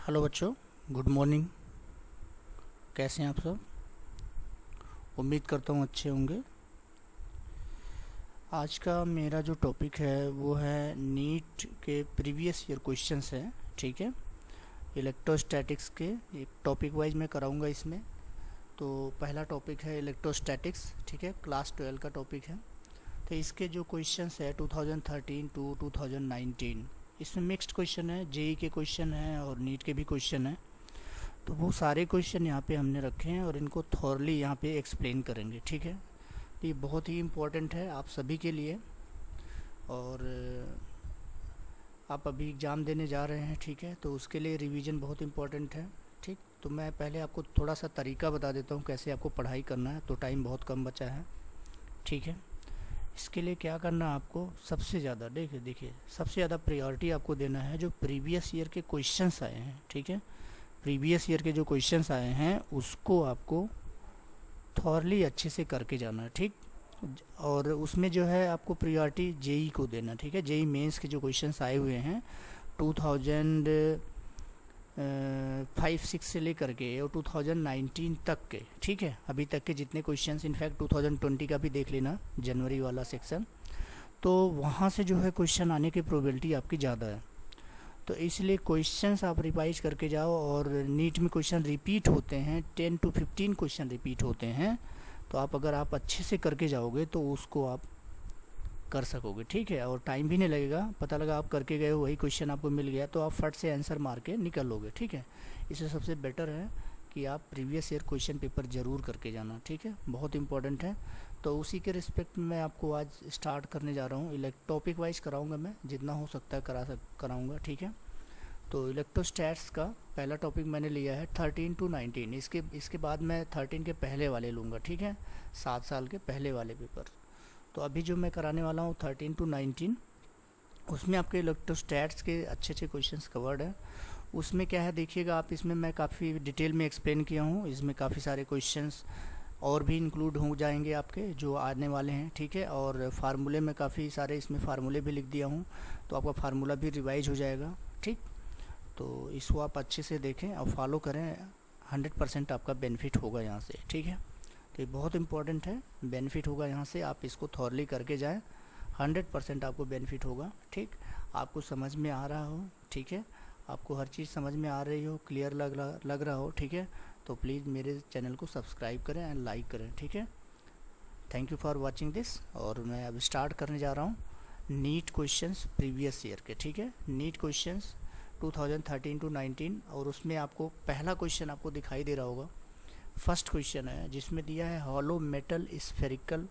Hello बच्चों, good morning. कैसे हैं आप सब? उम्मीद करता हूँ अच्छे होंगे। आज का मेरा जो टॉपिक है वो है नीट के प्रीवियस ईयर क्वेश्चंस हैं। ठीक है, इलेक्ट्रोस्टैटिक्स के एक टॉपिक वाइज मैं कराऊंगा इसमें। तो पहला टॉपिक है इलेक्ट्रोस्टैटिक्स। ठीक है, क्लास 12 का टॉपिक है। तो इसके जो क्वेश्चंस है 2013 टू 2019, इसमें मिक्स्ड क्वेश्चन है, जेई के क्वेश्चन हैं और नीट के भी क्वेश्चन हैं। तो वो सारे क्वेश्चन यहाँ पे हमने रखे हैं और इनको थॉरली यहाँ पे एक्सप्लेन करेंगे। ठीक है, तो ये बहुत ही इम्पोर्टेंट है आप सभी के लिए। और आप अभी एग्ज़ाम देने जा रहे हैं, ठीक है, तो उसके लिए रिवीजन बहुत इम्पोर्टेंट है। ठीक, तो मैं पहले आपको थोड़ा सा तरीका बता देता हूँ कैसे आपको पढ़ाई करना है, तो टाइम बहुत कम बचा है। ठीक है, इसके लिए क्या करना है आपको, सबसे ज़्यादा देखिए सबसे ज़्यादा प्रायोरिटी आपको देना है जो प्रीवियस ईयर के क्वेश्चंस आए हैं। ठीक है, प्रीवियस ईयर के जो क्वेश्चंस आए हैं उसको आपको थॉरली अच्छे से करके जाना है। ठीक, और उसमें जो है आपको प्रायोरिटी जेई को देना। ठीक है, जेई मेंस के जो क्वेश्चंस आए हुए हैं 2005-6 से लेकर के और 2019 तक के, ठीक है, अभी तक के जितने क्वेश्चंस, इनफैक्ट 2020 का भी देख लेना, जनवरी वाला सेक्शन, तो वहाँ से जो है क्वेश्चन आने की प्रोबेबिलिटी आपकी ज़्यादा है। तो इसलिए क्वेश्चंस आप रिवाइज करके जाओ। और नीट में क्वेश्चन रिपीट होते हैं, 10 to 15 क्वेश्चन रिपीट होते हैं। तो अगर आप अच्छे से करके जाओगे तो उसको आप कर सकोगे। ठीक है, और टाइम भी नहीं लगेगा। पता लगा आप करके गए हो, वही क्वेश्चन आपको मिल गया तो आप फट से आंसर मार के निकल लोगे। ठीक है, इससे सबसे बेटर है कि आप प्रीवियस ईयर क्वेश्चन पेपर ज़रूर करके जाना। ठीक है, बहुत इंपॉर्टेंट है। तो उसी के रिस्पेक्ट में मैं आपको आज स्टार्ट करने जा रहा हूँ। टॉपिक वाइज कराऊंगा, मैं जितना हो सकता है कराऊंगा। ठीक है, तो इलेक्ट्रोस्टैट्स का पहला टॉपिक मैंने लिया है 13 to 19। इसके बाद मैं 13 के पहले वाले लूँगा। ठीक है, 7 साल के पहले वाले पेपर। तो अभी जो मैं कराने वाला हूँ 13 to 19, उसमें आपके इलेक्ट्रोस्टैट्स के अच्छे अच्छे क्वेश्चंस कवर्ड हैं। उसमें क्या है देखिएगा आप, इसमें मैं काफ़ी डिटेल में एक्सप्लेन किया हूँ। इसमें काफ़ी सारे क्वेश्चंस और भी इंक्लूड हो जाएंगे आपके जो आने वाले हैं। ठीक है, और फार्मूले में काफ़ी सारे इसमें फार्मूले भी लिख दिया हूँ, तो आपका फार्मूला भी रिवाइज हो जाएगा। ठीक, तो इसको आप अच्छे से देखें और फॉलो करें, 100% आपका बेनिफिट होगा यहाँ से। ठीक है, तो ये बहुत इंपॉर्टेंट है, बेनिफिट होगा यहाँ से, आप इसको थॉरली करके जाएं, 100% आपको बेनिफिट होगा। ठीक, आपको समझ में आ रहा हो, ठीक है, आपको हर चीज़ समझ में आ रही हो, क्लियर लग रहा हो, ठीक है, तो प्लीज़ मेरे चैनल को सब्सक्राइब करें एंड लाइक करें। ठीक है, thank you for watching this. और मैं अब स्टार्ट करने जा रहा हूँ नीट क्वेश्चंस प्रीवियस ईयर के। ठीक है, नीट क्वेश्चंस 2013 to 19, और उसमें आपको पहला क्वेश्चन आपको दिखाई दे रहा होगा। फर्स्ट क्वेश्चन है जिसमें दिया है हॉलो मेटल स्फेरिकल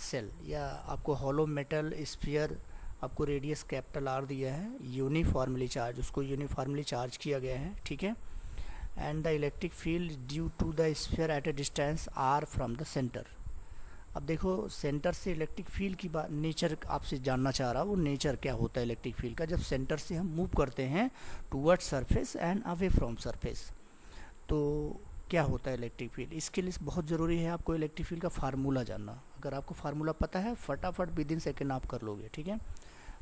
सेल, या आपको हॉलो मेटल स्फीयर, आपको रेडियस कैपिटल आर दिया है, यूनिफॉर्मली चार्ज, उसको यूनिफॉर्मली चार्ज किया गया है। ठीक है, and the electric field due to the sphere at a distance R from the centre. अब देखो, सेंटर से इलेक्ट्रिक फील्ड की बात, नेचर आपसे जानना चाह रहा, वो नेचर क्या होता है इलेक्ट्रिक फील्ड का जब सेंटर से हम मूव करते हैं toward surface and away from surface, तो क्या होता है इलेक्ट्रिक फील्ड। इसके लिए बहुत ज़रूरी है आपको इलेक्ट्रिक फील्ड का फार्मूला जानना। अगर आपको फार्मूला पता है, फटाफट विद इन सेकेंड आप कर लोगे। ठीक है,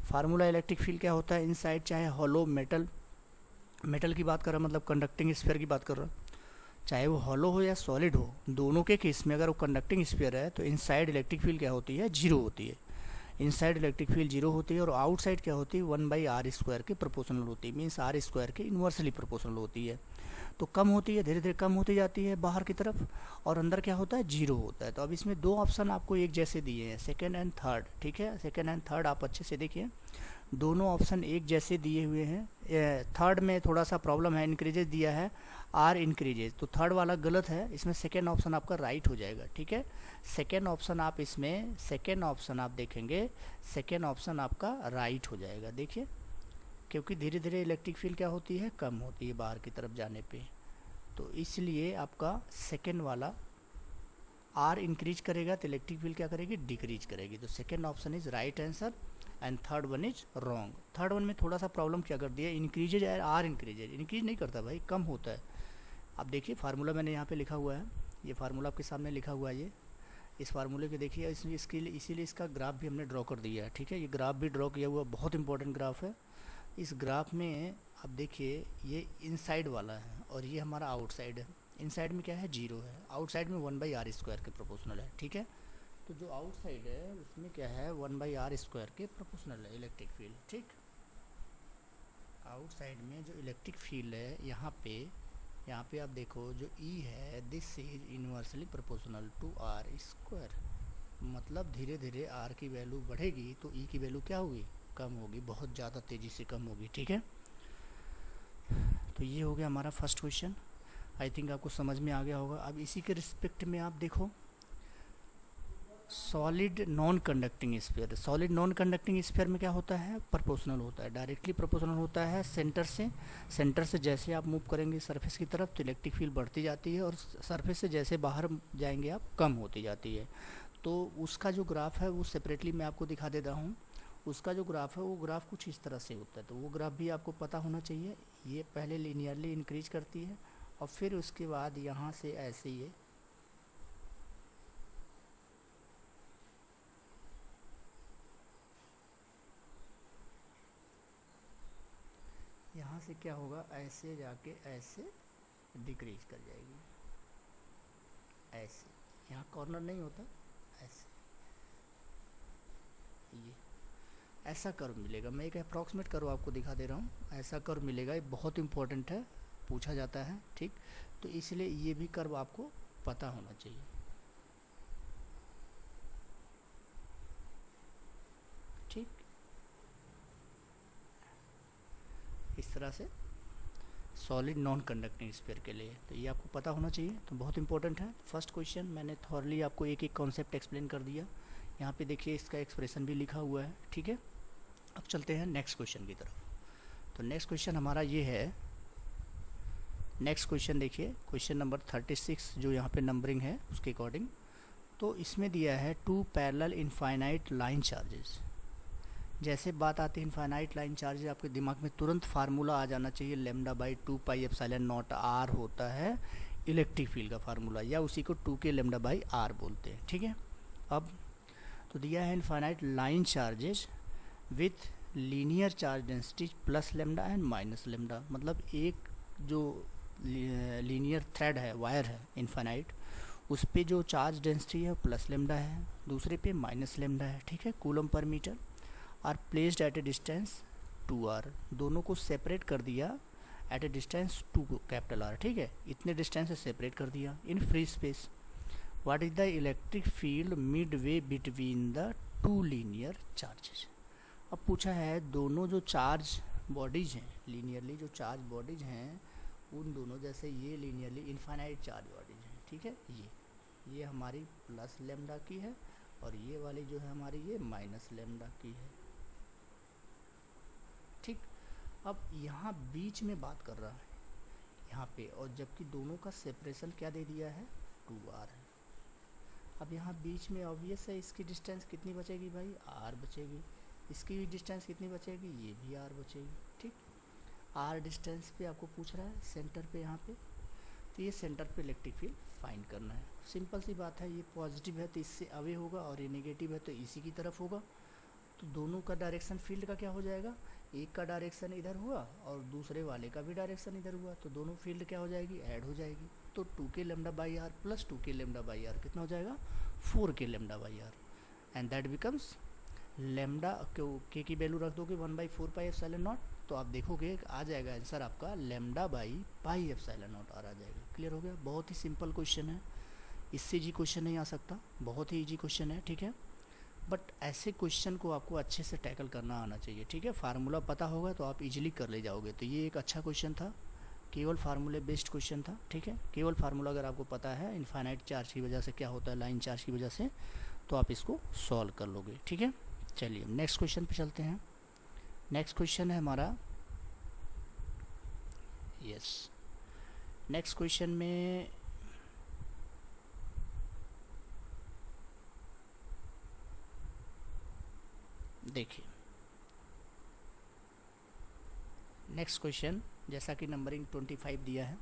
फार्मूला इलेक्ट्रिक फील्ड क्या होता है, इनसाइड चाहे हॉलो मेटल की बात कर रहा, मतलब कंडक्टिंग स्फीयर की बात कर रहा, चाहे वो हॉलो हो या सॉलिड हो, दोनों के केस में अगर वो कंडक्टिंग स्फीयर है तो इनसाइड इलेक्ट्रिक फील्ड क्या होती है, जीरो होती है। इनसाइड इलेक्ट्रिक फील्ड जीरो होती है, और आउटसाइड क्या होती है, 1/r² के प्रोपोर्शनल होती है, मीन्स r² के इन्वर्सली प्रोपोर्शनल होती है। तो कम होती है, धीरे धीरे कम होती जाती है बाहर की तरफ, और अंदर क्या होता है, जीरो होता है। तो अब इसमें दो ऑप्शन आपको एक जैसे दिए हैं, सेकेंड एंड थर्ड। ठीक है, सेकेंड एंड थर्ड आप अच्छे से देखिए, दोनों ऑप्शन एक जैसे दिए हुए हैं। थर्ड में थोड़ा सा प्रॉब्लम है, इंक्रीजेज दिया है, आर इंक्रीजेज, तो थर्ड वाला गलत है, इसमें सेकेंड ऑप्शन आपका राइट हो जाएगा। ठीक है, सेकेंड ऑप्शन आप इसमें, सेकेंड ऑप्शन आप देखेंगे, सेकेंड ऑप्शन आपका राइट हो जाएगा। देखिए, क्योंकि धीरे धीरे इलेक्ट्रिक फील्ड क्या होती है, कम होती है बाहर की तरफ जाने पे, तो इसलिए आपका सेकेंड वाला आर इंक्रीज करेगा तो इलेक्ट्रिक फील्ड क्या करेगी, डिक्रीज करेगी। तो second option is right answer and third one is wrong. Third one में थोड़ा सा प्रॉब्लम क्या कर दिया, इंक्रीजेज आर इंक्रीज नहीं करता भाई, कम होता है। अब देखिए फार्मूला मैंने यहाँ पे लिखा हुआ है, ये फार्मूला आपके सामने लिखा हुआ है, ये इस फार्मूले के देखिए, इसीलिए इसका ग्राफ भी हमने ड्रॉ कर दिया है। ठीक है, ये ग्राफ भी ड्रॉ किया हुआ, बहुत इंपॉर्टेंट ग्राफ है। इस ग्राफ में आप देखिए ये इनसाइड वाला है और ये हमारा आउटसाइड है। इनसाइड में क्या है, 0 है, आउटसाइड में 1/r² के प्रोपोर्शनल है, ठीक है। तो जो आउटसाइड है उसमें क्या है, 1/r² के प्रोपोर्शनल है इलेक्ट्रिक फील्ड, ठीक। आउटसाइड में जो इलेक्ट्रिक फील्ड है यहाँ पे आप देखो जो E है, this is inversely proportional to r²। मतलब धीरे धीरे r की वैल्यू बढ़ेगी तो E की वैल्यू क्या होगी, कम होगी, बहुत ज़्यादा तेज़ी से कम होगी, ठीक है। तो ये हो गया हमारा फर्स्ट क्वेश्चन। आई थिंक आपको समझ में आ गया होगा। अब इसी के रिस्पेक्ट में आप देखो solid non conducting sphere. Solid non conducting sphere में क्या होता है, प्रोपोर्शनल होता है, डायरेक्टली प्रोपोर्शनल होता है सेंटर से जैसे आप मूव करेंगे सरफेस की तरफ तो इलेक्ट्रिक फील्ड बढ़ती जाती है और सरफेस से जैसे बाहर जाएंगे आप कम होती जाती है। तो उसका जो ग्राफ है वो सेपरेटली मैं आपको दिखा देता हूँ। उसका जो ग्राफ है वो ग्राफ कुछ इस तरह से होता है, तो वो ग्राफ भी आपको पता होना चाहिए। ये पहले लीनियरली इंक्रीज करती है और फिर उसके बाद यहाँ से ऐसे ये यहाँ से क्या होगा, ऐसे जाके ऐसे डिक्रीज कर जाएगी, ऐसे, यहाँ कॉर्नर नहीं होता, ऐसे ये ऐसा कर्व मिलेगा। मैं एक अप्रॉक्सीमेट कर्व आपको दिखा दे रहा हूँ, ऐसा कर्व मिलेगा। ये बहुत इंपॉर्टेंट है, पूछा जाता है, ठीक। तो इसलिए ये भी कर्व आपको पता होना चाहिए, ठीक। इस तरह से सॉलिड नॉन कंडक्टिंग स्फीयर के लिए तो ये आपको पता होना चाहिए, तो बहुत इंपॉर्टेंट है। फर्स्ट क्वेश्चन मैंने थॉरली आपको एक एक कॉन्सेप्ट एक्सप्लेन कर दिया। यहाँ पे देखिए इसका एक्सप्रेशन भी लिखा हुआ है, ठीक है। अब चलते हैं नेक्स्ट क्वेश्चन की तरफ। तो नेक्स्ट क्वेश्चन हमारा ये है, नेक्स्ट क्वेश्चन देखिए क्वेश्चन नंबर 36 जो यहाँ पे नंबरिंग है उसके अकॉर्डिंग। तो इसमें दिया है 2 पैरेलल इनफाइनाइट लाइन चार्जेस। जैसे बात आती है इनफाइनाइट लाइन चार्जेस, आपके दिमाग में तुरंत फार्मूला आ जाना चाहिए, λ/2πε0r होता है इलेक्ट्रिक फील्ड का फार्मूला, या उसी को 2k λ/r बोलते हैं, ठीक है। अब तो दिया है infinite line charges with linear charge density plus lambda and minus lambda. मतलब एक जो लीनियर थ्रेड है, वायर है इनफाइनाइट, उस पे जो चार्ज डेंसिटी है प्लस लेमडा है, दूसरे पे माइनस लेमडा है, ठीक है, coulomb per metre. Are placed at a distance 2r, दोनों को सेपरेट कर दिया एट ए डिस्टेंस 2R, ठीक है, इतने डिस्टेंस से सेपरेट कर दिया in free space. What is the electric field midway between the 2 linear charges. अब पूछा है दोनों जो चार्ज बॉडीज हैं, लीनियरली जो चार्ज बॉडीज हैं, उन दोनों, जैसे ये लीनियरली इनफाइनाइट चार्ज बॉडीज हैं, ठीक है, ये हमारी प्लस लेमडा की है और ये वाली जो है हमारी ये माइनस लेमडा की है, ठीक। अब यहाँ बीच में बात कर रहा है यहाँ पे, और जबकि दोनों का सेपरेशन क्या दे दिया है, 2r है। अब यहाँ बीच में ऑब्वियस है इसकी डिस्टेंस कितनी बचेगी भाई, r बचेगी। इसकी भी डिस्टेंस कितनी बचेगी, ये भी r बचेगी, ठीक। r डिस्टेंस पे आपको पूछ रहा है सेंटर पे यहाँ पे, तो ये सेंटर पे इलेक्ट्रिक फील्ड फाइंड करना है। सिंपल सी बात है, ये पॉजिटिव है तो इससे अवे होगा और ये नेगेटिव है तो इसी की तरफ होगा। तो दोनों का डायरेक्शन फील्ड का क्या हो जाएगा, एक का डायरेक्शन इधर हुआ और दूसरे वाले का भी डायरेक्शन इधर हुआ, तो दोनों फील्ड क्या हो जाएगी, ऐड हो जाएगी। तो 2k λ/r plus 2k λ/r कितना हो जाएगा, 4k λ/r, and that becomes lambda के की वैल्यू रख दोगे 1/4πε0, तो आप देखोगे आ जाएगा आंसर आपका λ/πε0r आ जाएगा। क्लियर हो गया, बहुत ही सिंपल क्वेश्चन है, इससे जी क्वेश्चन नहीं आ सकता, बहुत ही इजी क्वेश्चन है, ठीक है। बट ऐसे क्वेश्चन को आपको अच्छे से टैकल करना आना चाहिए, ठीक है। फार्मूला पता होगा तो आप इजीली कर ले जाओगे। तो ये एक अच्छा क्वेश्चन था, केवल फार्मूले बेस्ड क्वेश्चन था, ठीक है। केवल फार्मूला अगर आपको पता है इनफाइनाइट चार्ज की वजह से क्या होता है, लाइन चार्ज की वजह से, तो आप इसको सॉल्व कर लोगे, ठीक है। चलिए नेक्स्ट क्वेश्चन पे चलते हैं। नेक्स्ट क्वेश्चन है हमारा, यस, नेक्स्ट क्वेश्चन में देखिए, नेक्स्ट क्वेश्चन जैसा कि नंबरिंग 25 दिया है,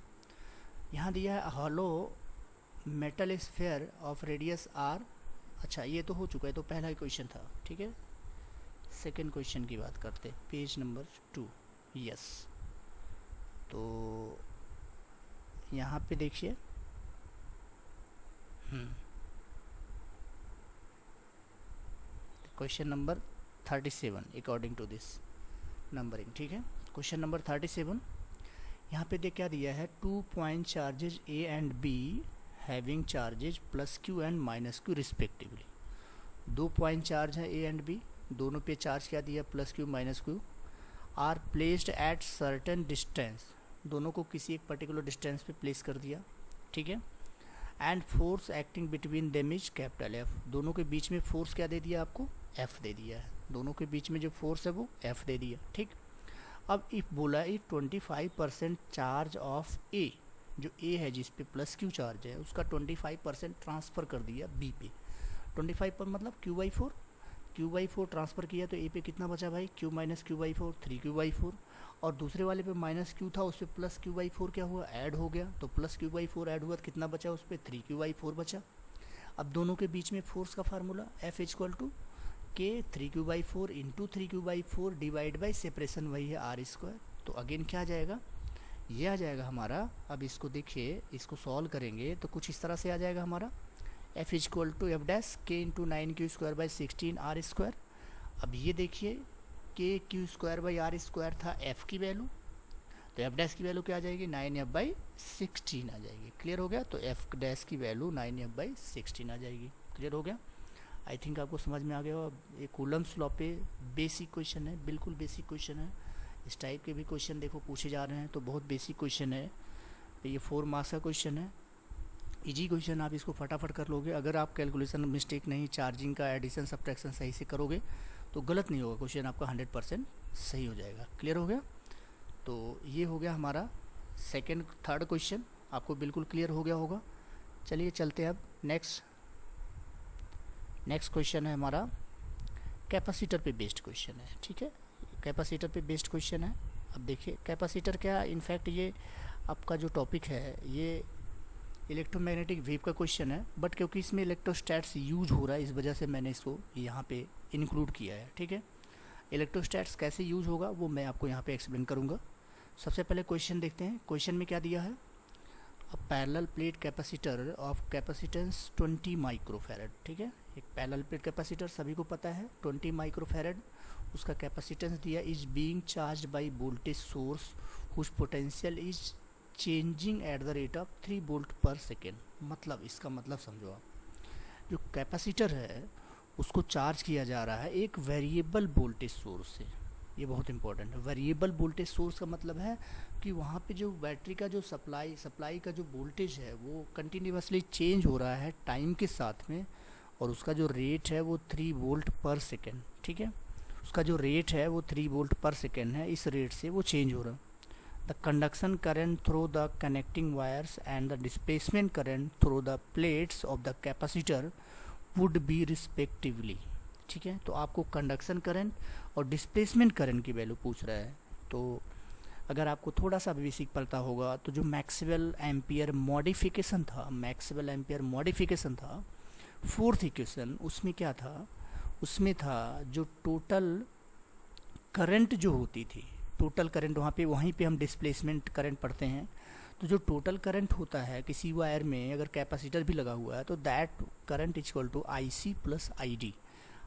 यहाँ दिया है hollow metal sphere of radius r। अच्छा ये तो हो चुका है, तो पहला ही क्वेश्चन था, ठीक है। सेकंड क्वेश्चन की बात करते, पेज नंबर 2। यस। तो यहाँ पे देखिए question number 37 according to this numbering, ठीक है। क्वेश्चन नंबर 37 यहाँ पे क्या दिया है, 2 point charges A and B having charges plus Q and minus Q respectively. 2 point charge है ए एंड बी, दोनों पे चार्ज क्या दिया, plus Q minus Q, are placed at certain distance, दोनों को किसी एक पर्टिकुलर डिस्टेंस पे प्लेस कर दिया, ठीक है। And force acting between them is capital F, दोनों के बीच में फोर्स क्या दे दिया आपको, एफ दे दिया है, दोनों के बीच में जो फोर्स है वो एफ दे दिया, ठीक। अब इफ बोला इफ 25% चार्ज ऑफ ए, जो ए है जिस पे प्लस क्यू चार्ज है उसका 25% ट्रांसफ़र कर दिया बी पे, 25 पर मतलब क्यू बाई फोर ट्रांसफ़र किया तो ए पे कितना बचा भाई, Q minus Q by four, 3Q/4, और दूसरे वाले पे माइनस क्यू था उस पर प्लस Q/4 क्या हुआ, ऐड हो गया, तो प्लस Q/4 ऐड हुआ तो कितना बचा उस पर 3Q/4 बचा। अब दोनों के बीच में फोर्स का फार्मूला F इक्वल टू के 3Q/4 into 3Q/4 divide by separation वही है R²। तो अगेन क्या आ जाएगा, ये आ जाएगा हमारा, अब इसको देखिए, इसको सॉल्व करेंगे तो कुछ इस तरह से आ जाएगा हमारा F equal to F dash के इंटू 9Q²/16 R²। अब ये देखिए KQ²/R² था F की वैल्यू, तो F डैश की वैल्यू क्या आ जाएगी, 9F/16 आ जाएगी। क्लियर हो गया, तो F डैश की वैल्यू 9F/16 आ जाएगी। क्लियर हो गया, आई थिंक आपको समझ में आ गया होगा। ये कूलम्स लॉ पे बेसिक क्वेश्चन है, बिल्कुल बेसिक क्वेश्चन है। इस टाइप के भी क्वेश्चन देखो पूछे जा रहे हैं तो बहुत बेसिक क्वेश्चन है। तो ये 4 मार्क्स का क्वेश्चन है, इजी क्वेश्चन, आप इसको फटाफट कर लोगे। अगर आप कैलकुलेशन मिस्टेक नहीं, चार्जिंग का एडिशन सब्ट्रैक्शन सही से करोगे तो गलत नहीं होगा, क्वेश्चन आपका 100% सही हो जाएगा। क्लियर हो गया, तो ये हो गया हमारा सेकंड थर्ड क्वेश्चन, आपको बिल्कुल क्लियर हो गया होगा। चलिए चलते हैं अब नेक्स्ट क्वेश्चन है हमारा कैपेसिटर पे बेस्ड क्वेश्चन है, ठीक है। कैपेसिटर पे बेस्ड क्वेश्चन है। अब देखिए कैपेसिटर क्या, इनफैक्ट ये आपका जो टॉपिक है ये इलेक्ट्रोमैग्नेटिक वेव का क्वेश्चन है, बट क्योंकि इसमें इलेक्ट्रोस्टैट्स यूज हो रहा है इस वजह से मैंने इसको यहाँ पे इंक्लूड किया है, ठीक है। इलेक्ट्रोस्टैट्स कैसे यूज होगा वो मैं आपको यहाँ पे एक्सप्लेन करूँगा। सबसे पहले क्वेश्चन देखते हैं। क्वेश्चन में क्या दिया है, a parallel plate capacitor of capacitance 20 microfarad, ठीक है। एक पैरेलल प्लेट कैपेसिटर सभी को पता है 20 माइक्रोफैरड, उसका कैपेसिटेंस दिया, is being charged by voltage source whose potential is changing at the rate of 3 volt per second. मतलब इसका मतलब समझो आप, जो कैपेसिटर है उसको चार्ज किया जा रहा है एक वेरिएबल वोल्टेज सोर्स से। ये बहुत इंपॉर्टेंट है। वेरिएबल वोल्टेज सोर्स का मतलब है कि वहाँ पे जो बैटरी का जो सप्लाई का जो वोल्टेज है वो कंटिन्यूसली चेंज हो रहा है टाइम के साथ में, और उसका जो रेट है वो 3 वोल्ट पर सेकेंड, ठीक है। उसका जो रेट है वो 3 वोल्ट पर सेकेंड है, इस रेट से वो चेंज हो रहा है। The conduction current through the connecting wires and the displacement current through the plates of the capacitor would be respectively, ठीक है। तो आपको कंडक्शन करंट और डिस्प्लेसमेंट करंट की वैल्यू पूछ रहा है। तो अगर आपको थोड़ा सा बेसिक पता होगा तो जो मैक्सवेल एम्पियर मॉडिफिकेशन था फोर्थ इक्वेशन, उसमें क्या था, उसमें था जो टोटल करंट जो होती थी, टोटल करंट वहीं पे हम डिस्प्लेसमेंट करंट पढ़ते हैं। तो जो टोटल करंट होता है किसी वायर में, अगर कैपेसिटर भी लगा हुआ है तो that current is equal to IC plus ID।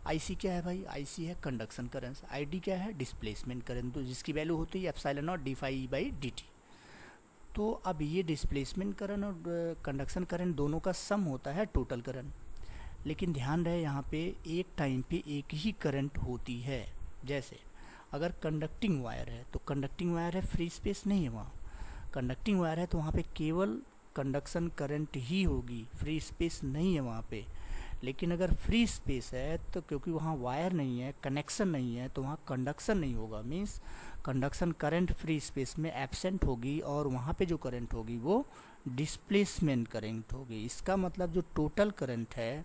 IC क्या है भाई, IC है कंडक्शन करंट, ID क्या है डिस्प्लेसमेंट करंट, तो जिसकी वैल्यू होती है एप्सिलॉन नॉट d∅/dt। तो अब ये डिस्प्लेसमेंट करंट और कंडक्शन करंट दोनों का सम होता है टोटल करंट। लेकिन ध्यान रहे यहाँ पे एक टाइम पे एक ही करंट होती है। जैसे अगर कंडक्टिंग वायर है तो कंडक्टिंग वायर है, फ्री स्पेस नहीं है वहाँ। कंडक्टिंग वायर है तो वहाँ पे केवल कंडक्शन करंट ही होगी, फ्री स्पेस नहीं है वहाँ पे। लेकिन अगर फ्री स्पेस है तो क्योंकि वहाँ वायर नहीं है, कनेक्शन नहीं है, तो वहाँ कंडक्शन नहीं होगा, means conduction current free space में एब्सेंट होगी, और वहाँ पे जो करंट होगी वो डिस्प्लेसमेंट करंट होगी। इसका मतलब जो टोटल करंट है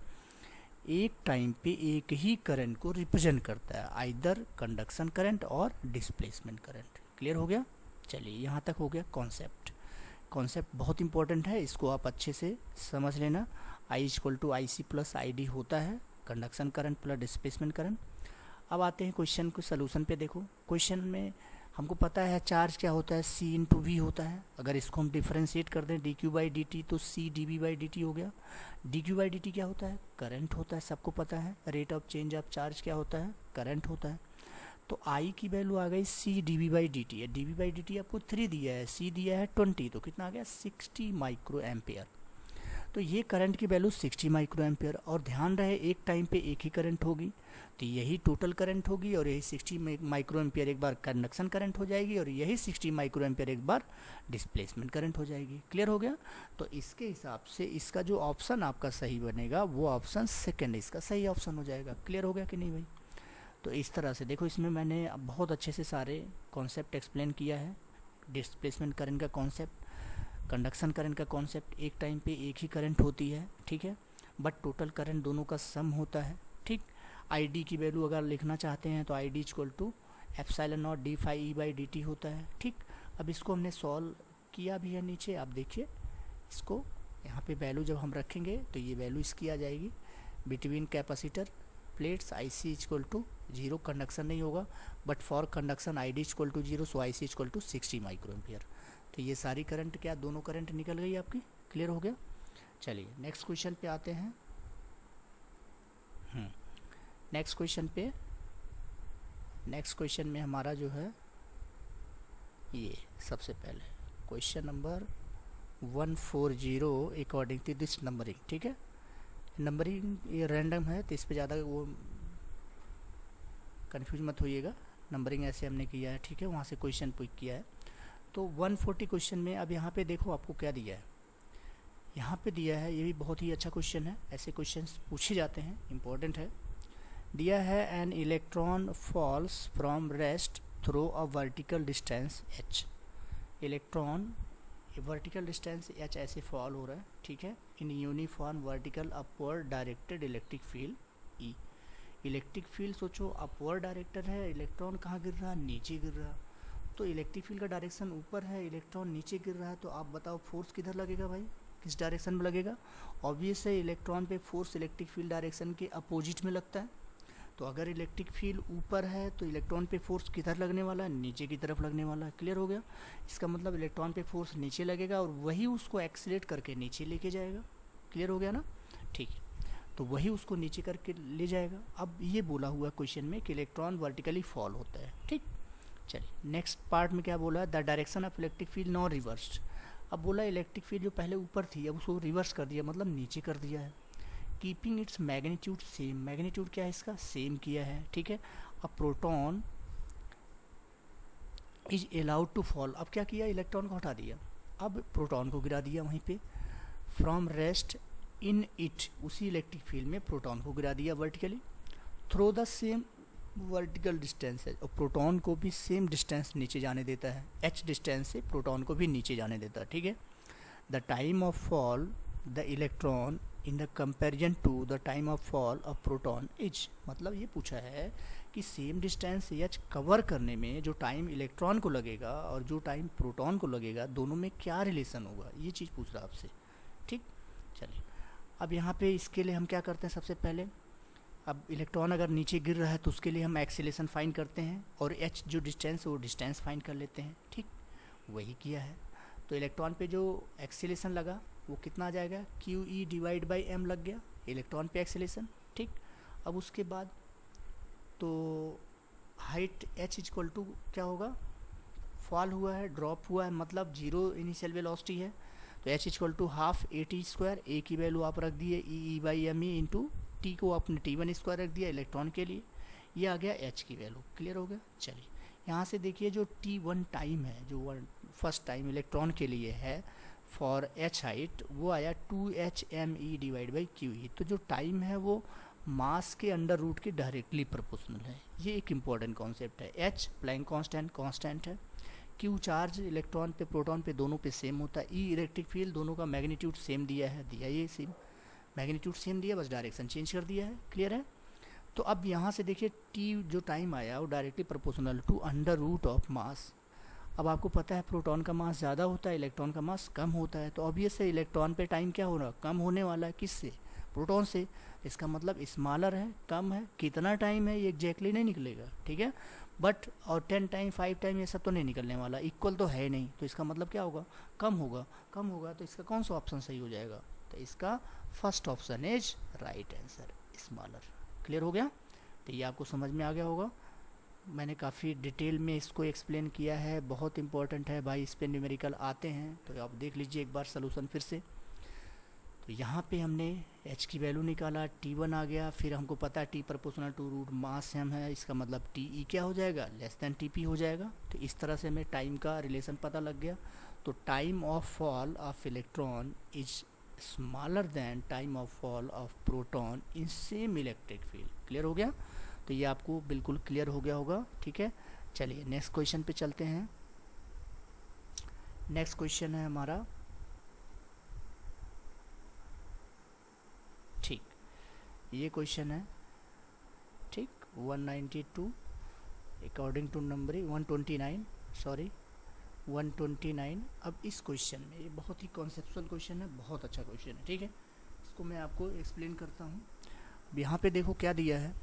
एक टाइम पे एक ही करंट को रिप्रेजेंट करता है, आइदर कंडक्शन करंट और डिस्प्लेसमेंट करंट। क्लियर हो गया, चलिए यहाँ तक हो गया कॉन्सेप्ट बहुत इंपॉर्टेंट है, इसको आप अच्छे से समझ लेना। I = IC प्लस ID होता है conduction current plus displacement current. अब आते हैं क्वेश्चन को सोल्यूशन पे। देखो क्वेश्चन में हमको पता है चार्ज क्या होता है, C इंटू वी होता है। अगर इसको हम डिफ्रेंशिएट कर दें d Q by D t तो C d v by D t हो गया। D Q by D t क्या होता है, करंट होता है, सबको पता है। Rate of change of charge क्या होता है, करंट होता है। तो I की वैल्यू आ गई C d v by D t है। D v by D t आपको 3 दिया है, C दिया है 20, तो कितना आ गया 60 माइक्रो एम्पेयर। तो ये करंट की वैल्यू 60 माइक्रो एम्पेयर। और ध्यान रहे एक टाइम पे एक ही करंट होगी, तो यही टोटल करंट होगी और यही 60 माइक्रो एम्पेयर एक बार कंडक्शन करंट हो जाएगी और यही 60 माइक्रो एम्पेयर एक बार डिस्प्लेसमेंट करंट हो जाएगी। क्लियर हो गया। तो इसके हिसाब से इसका जो ऑप्शन आपका सही बनेगा वो ऑप्शन सेकंड इसका सही ऑप्शन हो जाएगा। क्लियर हो गया कि नहीं भाई। तो इस तरह से देखो, इसमें मैंने बहुत अच्छे से सारे कॉन्सेप्ट एक्सप्लेन किया है। डिस्प्लेसमेंट करंट का कॉन्सेप्ट, कंडक्शन करंट का कॉन्सेप्ट, एक टाइम पे एक ही करंट होती है, ठीक है, बट टोटल करंट दोनों का सम होता है, ठीक। ID की वैल्यू अगर लिखना चाहते हैं तो ID equal to epsilon naught d phi E by D t होता है, ठीक। अब इसको हमने सॉल्व किया भी है नीचे, आप देखिए इसको, यहाँ पे वैल्यू जब हम रखेंगे तो ये वैल्यू इसकी आ जाएगी। Between capacitor plates IC equal to 0, conduction नहीं होगा, but for conduction ID equal to 0, so IC equal to 60 micro ampere. तो ये सारी करंट क्या, दोनों करंट निकल गई आपकी। क्लियर हो गया। चलिए नेक्स्ट क्वेश्चन पे आते हैं। नेक्स्ट क्वेश्चन में हमारा जो है ये सबसे पहले question number 140 according to this numbering, ठीक है। नंबरिंग ये रैंडम है तो इस पर ज़्यादा वो कंफ्यूज मत होइएगा, नंबरिंग ऐसे हमने किया है, ठीक है, वहाँ से क्वेश्चन पिक किया है। तो 140 क्वेश्चन में अब यहाँ पे देखो आपको क्या दिया है, यहाँ पे दिया है, ये भी बहुत ही अच्छा क्वेश्चन है, ऐसे क्वेश्चंस पूछे जाते हैं, इम्पोर्टेंट है। दिया है an electron falls from rest through a vertical distance h। Electron vertical distance h ऐसे फॉल हो रहा है, ठीक है, in uniform vertical upward directed electric field E। Electric field सोचो अपवर्ड डायरेक्टेड है, इलेक्ट्रॉन कहाँ गिर रहा है, नीचे गिर रहा। तो इलेक्ट्रिक फील्ड का डायरेक्शन ऊपर है, इलेक्ट्रॉन नीचे गिर रहा है, तो आप बताओ फोर्स किधर लगेगा भाई, किस डायरेक्शन में लगेगा। ऑब्वियस है इलेक्ट्रॉन पे फोर्स इलेक्ट्रिक फील्ड डायरेक्शन के अपोजिट में लगता है। तो अगर इलेक्ट्रिक फील्ड ऊपर है तो इलेक्ट्रॉन पे फोर्स किधर लगने वाला है, नीचे की तरफ लगने वाला है। क्लियर हो गया। इसका मतलब इलेक्ट्रॉन पे फोर्स नीचे लगेगा और वही उसको एक्सीलरेट करके नीचे लेके जाएगा। क्लियर हो गया ना, ठीक है, तो वही उसको नीचे करके ले जाएगा। अब ये बोला हुआ क्वेश्चन में कि इलेक्ट्रॉन वर्टिकली फॉल होता है, ठीक। चलिए नेक्स्ट पार्ट में क्या बोला, the direction of electric field not reversed. अब बोला इलेक्ट्रिक फील्ड जो पहले ऊपर थी अब उसको रिवर्स कर दिया, मतलब नीचे कर दिया है। Keeping its magnitude same, magnitude क्या है इसका, सेम किया है, ठीक है। अब proton is allowed to fall, अब क्या किया, इलेक्ट्रॉन को हटा दिया, अब प्रोटॉन को गिरा दिया वहीं पे। फ्रॉम रेस्ट इन इट, उसी इलेक्ट्रिक फील्ड में प्रोटॉन को गिरा दिया vertically through the same vertical distance है, और प्रोटॉन को भी सेम डिस्टेंस नीचे जाने देता है, h डिस्टेंस से प्रोटॉन को भी नीचे जाने देता है, ठीक है। The time of fall the electron in the comparison to the time of fall of proton is, मतलब ये पूछा है कि सेम डिस्टेंस h कवर करने में जो टाइम इलेक्ट्रॉन को लगेगा और जो टाइम प्रोटॉन को लगेगा दोनों में क्या रिलेशन होगा, ये चीज़ पूछ रहा है आपसे, ठीक। चलिए अब यहाँ पे इसके लिए हम क्या करते हैं, सबसे पहले अब इलेक्ट्रॉन अगर नीचे गिर रहा है तो उसके लिए हम एक्सीलरेशन फाइंड करते हैं और h जो डिस्टेंस है वो डिस्टेंस फाइंड कर लेते हैं, ठीक, वही किया है। तो इलेक्ट्रॉन पे जो एक्सीलरेशन लगा वो कितना आ जाएगा, QE डिवाइड बाई m लग गया इलेक्ट्रॉन पे एक्सीलरेशन, ठीक। अब उसके बाद तो हाइट h इक्वल टू क्या होगा, फॉल हुआ है, ड्रॉप हुआ है, मतलब जीरो इनिशियल वेलोसिटी है, तो h equal to half AT², a की वैल्यू आप रख दिए E by M E into T को आपने T1² रख दिया इलेक्ट्रॉन के लिए, ये आ गया h की वैल्यू। क्लियर हो गया। चलिए यहाँ से देखिए जो T1 टाइम है, जो फर्स्ट टाइम इलेक्ट्रॉन के लिए है फॉर h हाइट, वो आया 2hme डिवाइड बाई QE। तो जो टाइम है वो मास के अंडर रूट के डायरेक्टली प्रोपोर्शनल है, ये एक इम्पॉर्टेंट कॉन्सेप्ट है। h प्लैंक कांस्टेंट है, Q चार्ज इलेक्ट्रॉन पे प्रोटॉन पे दोनों पे सेम होता है, E इलेक्ट्रिक फील्ड दोनों का मैग्नीट्यूड सेम दिया है, ये सेम मैग्नीट्यूड सेम दिया, बस डायरेक्शन चेंज कर दिया है। क्लियर है। तो अब यहाँ से देखिए T जो टाइम आया वो directly proportional to under root of mass. अब आपको पता है प्रोटॉन का मास ज़्यादा होता है, इलेक्ट्रॉन का मास कम होता है, तो ऑब्वियस है इलेक्ट्रॉन पे टाइम क्या हो रहा है, कम होने वाला है, किससे, प्रोटॉन से। इसका मतलब स्मॉलर है, कम है, कितना टाइम है ये एग्जैक्टली नहीं निकलेगा, ठीक है, बट और 10 टाइम 5 टाइम ये सब तो नहीं निकलने वाला, इक्वल तो है नहीं, तो इसका मतलब क्या होगा, कम होगा। कम होगा तो इसका कौन सा ऑप्शन सही हो जाएगा, तो इसका first option is right answer, smaller. Clear हो गया, तो ये आपको समझ में आ गया होगा। मैंने काफ़ी डिटेल में इसको एक्सप्लेन किया है, बहुत इंपॉर्टेंट है भाई, इस पे न्यूमेरिकल आते हैं, तो आप देख लीजिए एक बार सलूशन फिर से। तो यहाँ पे हमने h की वैल्यू निकाला, t1 आ गया, फिर हमको पता है t proportional to root mass m है, इसका मतलब टी क्या हो जाएगा, लेस देन टी हो जाएगा। तो इस तरह से हमें टाइम का रिलेशन पता लग गया। तो time of fall of electron is smaller than time of fall of proton in same electric field. Clear हो गया, तो ये आपको बिल्कुल क्लियर हो गया होगा। ठीक है, चलिए नेक्स्ट क्वेश्चन पे चलते हैं। नेक्स्ट क्वेश्चन है हमारा, ठीक, ये क्वेश्चन है, ठीक, 192 अकॉर्डिंग टू नंबरिंग 129, सॉरी 129। अब इस क्वेश्चन में, ये बहुत ही कॉन्सेप्चुअल क्वेश्चन है, बहुत अच्छा क्वेश्चन है। ठीक है, इसको मैं आपको एक्सप्लेन करता हूँ। अब यहाँ पे देखो क्या दिया है,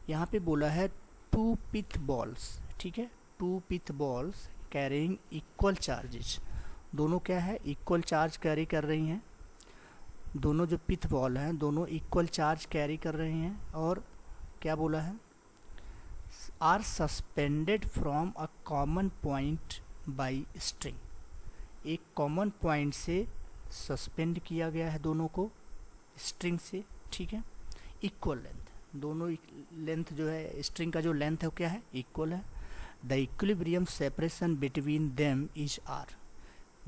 यहाँ पे बोला है 2 पिथ बॉल्स, ठीक है, 2 पिथ बॉल्स कैरिंग इक्वल चार्जेस, दोनों क्या है, इक्वल चार्ज कैरी कर रही हैं। दोनों जो पिथ बॉल हैं दोनों इक्वल चार्ज कैरी कर रहे हैं, और क्या बोला है, are suspended from a common point by string, एक कॉमन पॉइंट से सस्पेंड किया गया है दोनों को स्ट्रिंग से। ठीक है, इक्वल लेंथ, दोनों लेंथ जो है स्ट्रिंग का जो लेंथ है वो क्या है, इक्वल है। The equilibrium separation between them is R,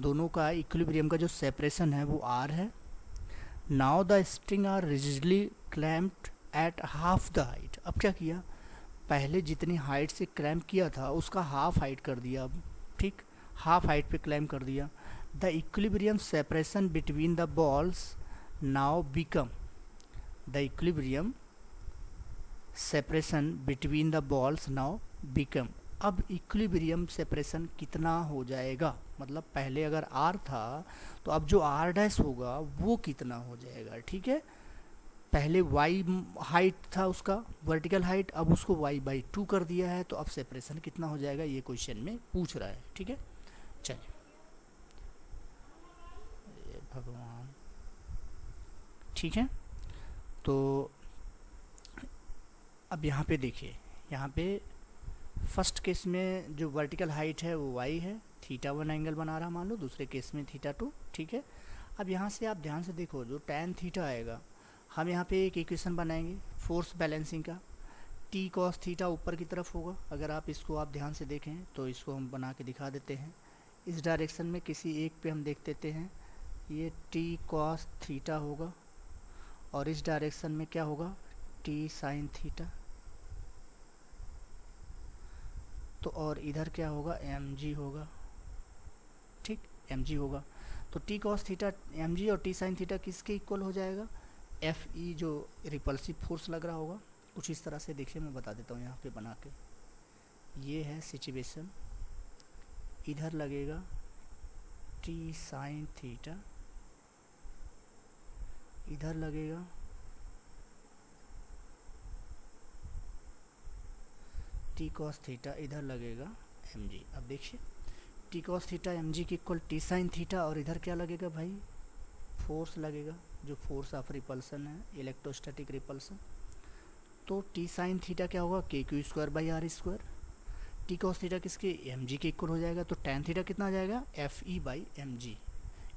दोनों का इक्विलिब्रियम का जो सेपरेशन है वो आर है। Now the string are rigidly clamped at half the height, अब क्या किया, पहले जितनी हाइट से क्लैम्प किया था उसका हाफ हाइट कर दिया, अब ठीक, हाफ हाइट पे क्लैम्प कर दिया। The equilibrium separation between the balls now become, the equilibrium separation between the balls now become, अब इक्विलिब्रियम सेपरेशन कितना हो जाएगा, मतलब पहले अगर r था तो अब जो r डैश होगा वो कितना हो जाएगा। ठीक है, पहले y हाइट था उसका, वर्टिकल हाइट, अब उसको y/2 कर दिया है, तो अब सेपरेशन कितना हो जाएगा, ये क्वेश्चन में पूछ रहा है। ठीक है, चलिए, भगवान, ठीक है, तो अब यहाँ पे देखिए, यहाँ पे फर्स्ट केस में जो वर्टिकल हाइट है वो y है, θ1 एंगल बना रहा मान लो, दूसरे केस में θ2। ठीक है, अब यहाँ से आप ध्यान से देखो, जो tan थीटा आएगा, हम यहाँ पे एक इक्वेशन बनाएंगे फोर्स बैलेंसिंग का, t cos थीटा ऊपर की तरफ होगा। अगर आप इसको आप ध्यान से देखें तो इसको हम बना के दिखा देते हैं, इस डायरेक्शन में किसी एक पे हम देख देते हैं, ये t cos थीटा होगा, और इस डायरेक्शन में क्या होगा, t sin थीटा, तो और इधर क्या होगा, mg होगा। ठीक, mg होगा, तो t cos थीटा mg और t sin थीटा किसके इक्वल हो जाएगा, fe जो रिपल्सिव फोर्स लग रहा होगा। कुछ इस तरह से देखिए, मैं बता देता हूँ यहाँ पे बना के, ये है सिचुएशन, इधर लगेगा t sin थीटा, इधर लगेगा t cos थीटा, इधर लगेगा mg। अब देखिए t cos थीटा mg की इक्वल t sin थीटा, और इधर क्या लगेगा भाई, फोर्स लगेगा, जो फोर्स ऑफ रिपल्सन है, इलेक्ट्रोस्टैटिक रिपल्सन। तो t sin थीटा क्या होगा, kq²/r²। t cos थीटा किसके, mg के इक्वल हो जाएगा, तो tan थीटा कितना आ जाएगा, fe/mg।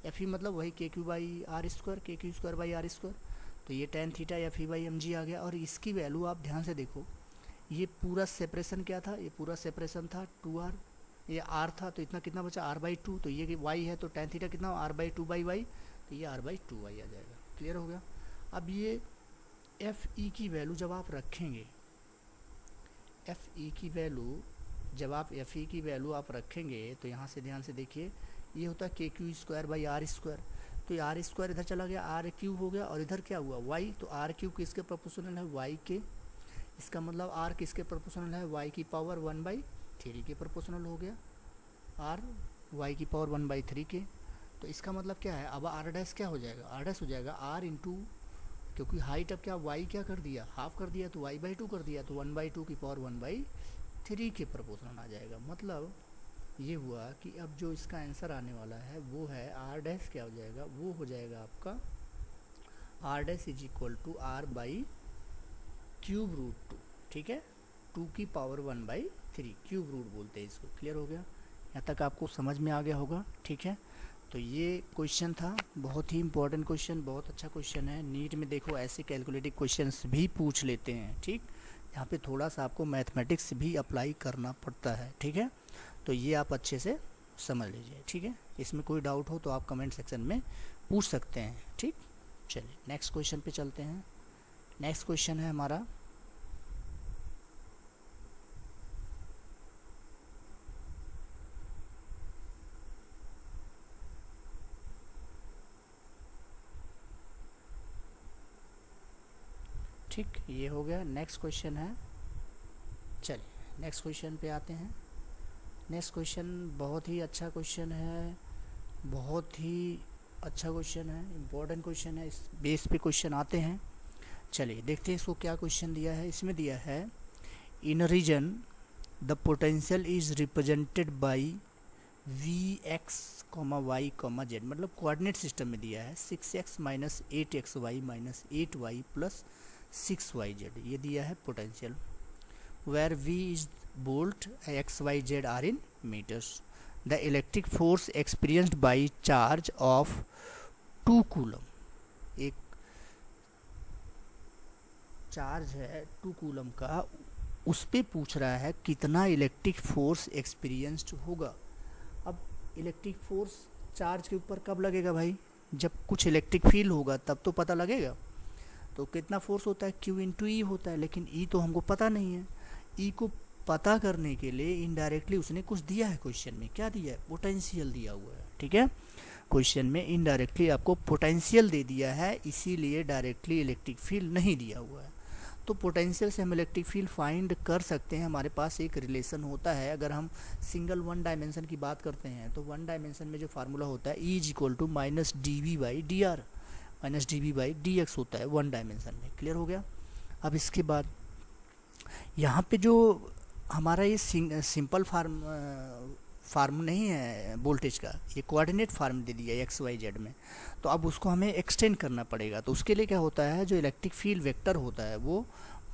fe मतलब वही kq/r², kq²/r², तो ये tan थीटा fe/mg आ गया। और इसकी वैल्यू आप ध्यान से देखो, ये पूरा सेपरेशन क्या था, ये पूरा सेपरेशन था 2r, ये r था, तो इतना कितना बचा, r/2, तो ये y है, तो tan थीटा कितना, r/2/y, तो ये r/2y आ जाएगा। क्लियर हो गया। अब ये fe की वैल्यू जब आप रखेंगे, fe की वैल्यू जब आप fe की वैल्यू आप रखेंगे, तो यहाँ से ध्यान से देखिए, ये होता है kq²/r², तो ये r² इधर चला गया, r³ हो गया, और इधर क्या हुआ, y, तो r³ किसके प्रोपोर्शनल है, y के, इसका मतलब r किसके प्रोपोर्शनल है, y⁻⁴ के प्रोपोर्शनल हो गया, r y⁻⁴ के। तो इसका मतलब क्या है, अब r डैश क्या हो जाएगा, r डैश हो जाएगा r इंटू, क्योंकि हाइट अब क्या y क्या कर दिया, हाफ कर दिया, तो y/2 कर दिया, तो 1/2 की पावर 1/3 3 के प्रोपोर्शनल आ जाएगा। मतलब ये हुआ कि अब जो इसका आंसर आने वाला है वो है आर डैश, क्या हो जाएगा, वो हो जाएगा आपका R dash is equal to R by cube root 2, ठीक है, 2 की पावर 1/3 क्यूब रूट बोलते हैं इसको। क्लियर हो गया, यहाँ तक आपको समझ में आ गया होगा, ठीक है। तो ये क्वेश्चन था, बहुत ही इंपॉर्टेंट क्वेश्चन, बहुत अच्छा क्वेश्चन है। नीट में देखो ऐसे कैलकुलेटिव क्वेश्चंस भी पूछ लेते हैं, ठीक, यहाँ पे थोड़ा सा आपको मैथमेटिक्स भी अप्लाई करना पड़ता है, ठीक है। तो ये आप अच्छे से समझ लीजिए, ठीक है। इसमें कोई डाउट हो तो आप कमेंट सेक्शन में पूछ सकते हैं, ठीक। चलिए नेक्स्ट क्वेश्चन पे चलते हैं। नेक्स्ट क्वेश्चन है हमारा ठीक, ये हो गया। नेक्स्ट क्वेश्चन है, चलिए नेक्स्ट क्वेश्चन पे आते हैं। नेक्स्ट क्वेश्चन बहुत ही अच्छा क्वेश्चन है, बहुत ही अच्छा क्वेश्चन है, इम्पोर्टेंट क्वेश्चन है, इस बेस पे क्वेश्चन आते हैं। चलिए देखते हैं इसको क्या क्वेश्चन दिया है। इसमें दिया है in region the potential is represented by V X comma Y comma Z, मतलब कोऑर्डिनेट सिस्टम में दिया है 6x minus 8xy minus 8y plus 6yz, ये दिया है potential. Where v is volt, x y z are in metres. The electric force experienced by charge of 2 coulomb, एक charge है 2 coulomb का, उस पे पूछ रहा है कितना इलेक्ट्रिक फोर्स एक्सपीरियंस्ड होगा। अब इलेक्ट्रिक फोर्स चार्ज के ऊपर कब लगेगा भाई, जब कुछ इलेक्ट्रिक फील्ड होगा तब तो पता लगेगा। तो कितना फोर्स होता है, Q इंटू ई होता है, लेकिन ई तो हमको पता नहीं है। ई को पता करने के लिए इनडायरेक्टली उसने कुछ दिया है क्वेश्चन में, क्या दिया है, पोटेंशियल दिया हुआ है, ठीक है। क्वेश्चन में इनडायरेक्टली आपको पोटेंशियल दे दिया है, इसीलिए डायरेक्टली इलेक्ट्रिक फील्ड नहीं दिया हुआ है। तो पोटेंशियल से हम इलेक्ट्रिक फील्ड फाइंड कर सकते हैं। हमारे पास एक रिलेशन होता है, अगर हम सिंगल वन डायमेंशन की बात करते हैं तो वन डायमेंशन में जो फार्मूला होता है E is equal to minus dV/dr, minus dV/dx होता है वन डायमेंशन में। क्लियर हो गया। अब इसके बाद यहाँ पे जो हमारा ये सिंपल फार्म नहीं है वोल्टेज का, ये कोऑर्डिनेट फार्म दे दिया एक्स वाई जेड में, तो अब उसको हमें एक्सटेंड करना पड़ेगा। तो उसके लिए क्या होता है, जो इलेक्ट्रिक फील्ड वेक्टर होता है वो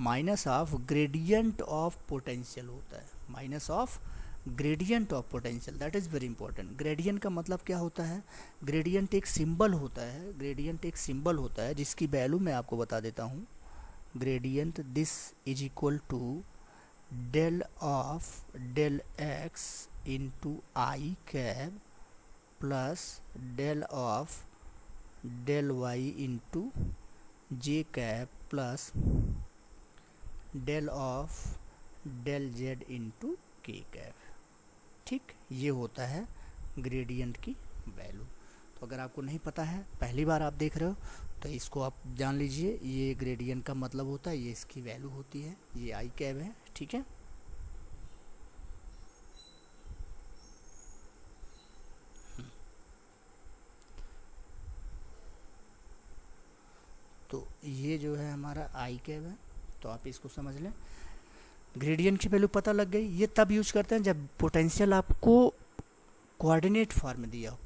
minus of gradient of potential होता है, minus of gradient of potential. That is very important. Gradient का मतलब क्या होता है, ग्रेडियंट एक सिंबल होता है, ग्रेडियंट एक सिंबल होता है जिसकी वैल्यू मैं आपको बता देता हूँ। Gradient this is equal to del of del X into I cap plus del of del Y into J cap plus del of del Z into K cap. ठीक, ये होता है ग्रेडियंट की वैल्यू। तो अगर आपको नहीं पता है, पहली बार आप देख रहे हो, तो इसको आप जान लीजिए, ये ग्रेडियंट का मतलब होता है, ये इसकी वैल्यू होती है, ये आई कैब है। ठीक है, तो ये जो है हमारा आई कैब है, तो आप इसको समझ लें। ग्रेडियंट की वैल्यू पता लग गई। ये तब यूज करते हैं जब पोटेंशियल आपको कोऑर्डिनेट फॉर्म में दिया हो,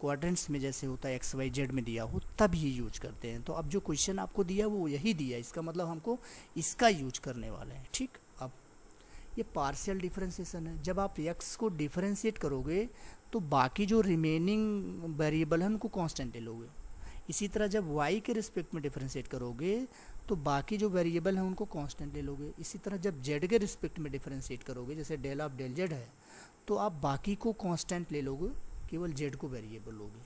कोऑर्डिनेट्स में जैसे होता है एक्स वाई जेड में दिया हो, तब ये यूज करते हैं। तो अब जो क्वेश्चन आपको दिया वो यही दिया, इसका मतलब हमको इसका यूज करने वाले हैं। ठीक, अब ये पार्शियल डिफरेंशिएशन है। जब आप एक्स को डिफरेंशिएट करोगे तो बाकी जो रिमेनिंग वेरिएबल है उनको कांस्टेंट ले लोगे। इसी तरह जब y के रिस्पेक्ट में डिफरेंशिएट करोगे तो बाकी जो वेरिएबल हैं उनको कांस्टेंट ले लोगे। इसी तरह जब z के रिस्पेक्ट में डिफरेंशिएट करोगे, जैसे डेल ऑफ डेल z है, तो आप बाकी को कांस्टेंट ले लोगे, केवल z को वेरिएबल लोगे।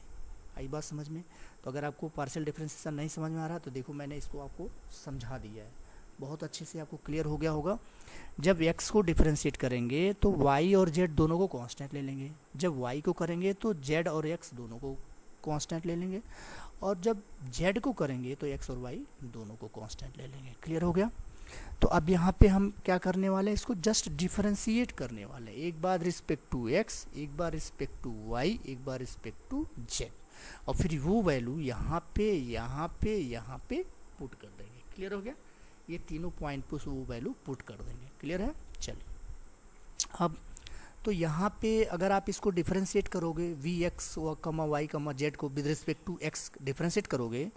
आई बात समझ में। तो अगर आपको पार्शियल डिफरेंशिएशन नहीं समझ में आ रहा तो देखो मैंने इसको आपको समझा दिया है, बहुत अच्छे से आपको क्लियर हो गया होगा। जब x को डिफरेंशिएट करेंगे तो y और z दोनों को कांस्टेंट ले लेंगे, जब y को करेंगे तो z और x दोनों को कांस्टेंट ले लेंगे, और जब z को करेंगे तो x और y दोनों को कांस्टेंट ले लेंगे। क्लियर हो गया। तो अब यहाँ पे हम क्या करने वाले हैं, इसको जस्ट डिफरेंशिएट करने वाले हैं, एक बार रिस्पेक्ट टू x, एक बार रिस्पेक्ट टू y, एक बार रिस्पेक्ट टू z, और फिर वो वैल्यू यहाँ पे पुट कर देंगे। क्लियर हो गया। ये तीनों पॉइंट पर वो वैल्यू पुट कर देंगे। क्लियर है? चलिए अब तो यहाँ पे अगर आप इसको डिफरेंशिएट करोगे V X comma Y comma Z को with respect to X differentiate करोगे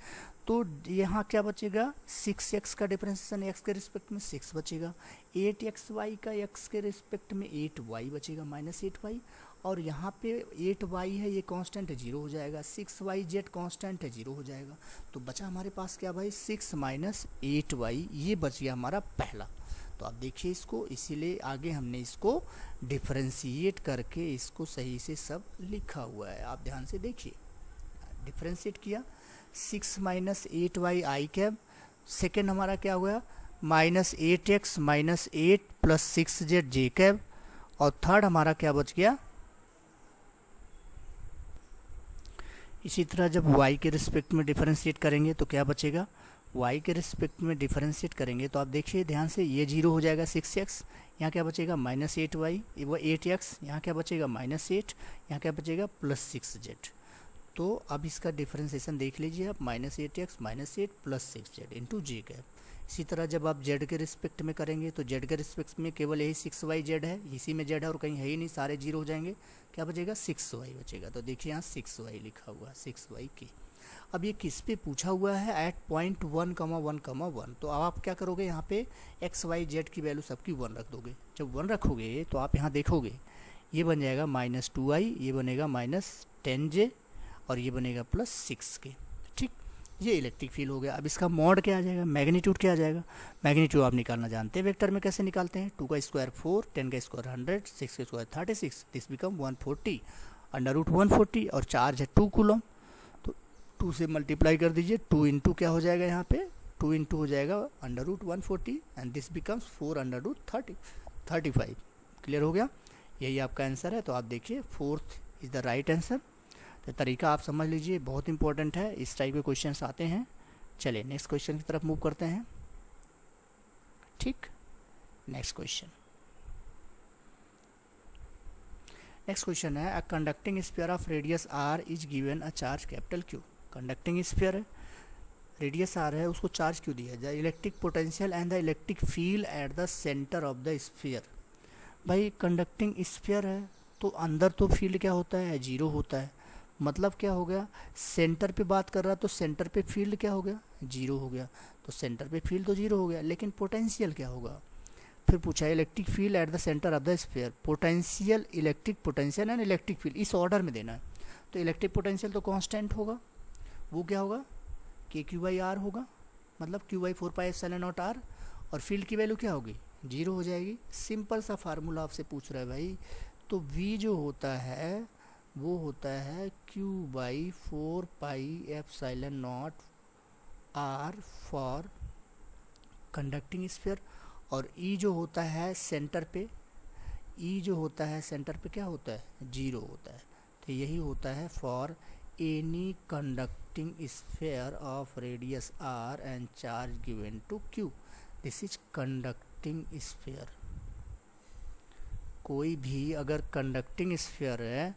तो यहाँ क्या बचेगा, 6x का डिफरेंशिएशन एक्स के रिस्पेक्ट में 6 बचेगा, 8xy का एक्स के रिस्पेक्ट में 8y बचेगा -8y, और यहाँ पे 8y है ये कांस्टेंट है 0 हो जाएगा, 6yz कांस्टेंट है 0 हो जाएगा। तो बचा हमारे पास क्या भाई 6 - 8y, ये बच गया हमारा पहला। तो आप देखिए इसको, इसीलिए आगे हमने इसको डिफरेंशिएट करके इसको सही से सब लिखा हुआ है। आप ध्यान से देखिए, डिफरेंशिएट किया 6 - 8y आई कैब, सेकेंड हमारा क्या हुआ -8x - 8 + 6z जे कैब, और थर्ड हमारा क्या बच गया। इसी तरह जब y के रिस्पेक्ट में डिफरेंशिएट करेंगे तो क्या बचेगा, y के रिस्पेक्ट में डिफरेंशिएट करेंगे तो आप देखिए ध्यान से, ये 0 हो जाएगा 6x, यहाँ क्या बचेगा -8y, वो 8x, यहाँ क्या बचेगा -8, यहाँ क्या बचेगा +6z। तो अब इसका डिफरेंशिएशन देख लीजिए आप, -8x - 8 + 6z इंटू जे कैप। इसी तरह जब आप z के रिस्पेक्ट में करेंगे तो z के रिस्पेक्ट में केवल यही 6yz है, इसी में z है और कहीं है ही नहीं, सारे 0 हो जाएंगे, क्या बचेगा 6y बचेगा। तो देखिए यहाँ 6y लिखा हुआ है, 6y की। अब ये किस पे पूछा हुआ है, एट पॉइंट 1,1,1। तो अब आप क्या करोगे, यहाँ पे एक्स वाई जेड की वैल्यू सबकी 1 रख दोगे। जब 1 रखोगे तो आप यहाँ देखोगे ये बन जाएगा -2i, ये बनेगा -10j, और ये बनेगा +6 के। ठीक, ये इलेक्ट्रिक फील्ड हो गया। अब इसका मॉड क्या आ जाएगा, मैग्नीट्यूड क्या आ जाएगा। मैग्नीट्यूड आप निकालना जानते हैं वेक्टर में कैसे निकालते हैं, 2 का स्क्वायर 4, 10 का स्क्वायर 100, 6 का स्क्वायर 36, दिस बिकम 140 √140, और चार्ज है 2 कूलम, तो 2 से मल्टीप्लाई कर दीजिए, 2 इंटू क्या हो जाएगा यहाँ पे, 2 इंटू हो जाएगा √140, एंड दिस बिकम्स 4 √35। क्लियर हो गया, यही आपका आंसर है। तो आप देखिए 4th is the right answer. तो तरीका आप समझ लीजिए, बहुत इंपॉर्टेंट है, इस टाइप के क्वेश्चंस आते हैं। चलिए नेक्स्ट क्वेश्चन की तरफ मूव करते हैं। ठीक, नेक्स्ट क्वेश्चन है, a conducting sphere of radius r is given a charge capital Q। Conducting sphere है, रेडियस r है, उसको चार्ज क्यों दिया जाए, electric potential and the electric field at the centre of the sphere. भाई conducting sphere है तो अंदर तो फील्ड क्या होता है, 0 होता है। मतलब क्या हो गया, सेंटर पे बात कर रहा तो सेंटर पे फील्ड क्या हो गया, 0 हो गया। तो सेंटर पे फील्ड तो 0 हो गया, लेकिन पोटेंशियल क्या होगा। फिर पूछा electric field at the centre of the sphere, potential, electric potential and electric field, इस ऑर्डर में देना है। तो इलेक्ट्रिक पोटेंशियल तो कांस्टेंट होगा, वो क्या होगा, KQ/R होगा, मतलब Q/4πε0R, और फील्ड की वैल्यू क्या होगी, 0 हो जाएगी। सिंपल सा फार्मूला आपसे पूछ रहा है भाई। तो V जो होता है वो होता है Q/4πε0R फॉर कंडक्टिंग स्फीयर, और E जो होता है सेंटर पे, E जो होता है सेंटर पे क्या होता है, 0 होता है। तो यही होता है for any conducting sphere of radius R and charge given to Q, this is conducting sphere. कोई भी अगर कंडक्टिंग स्फीयर है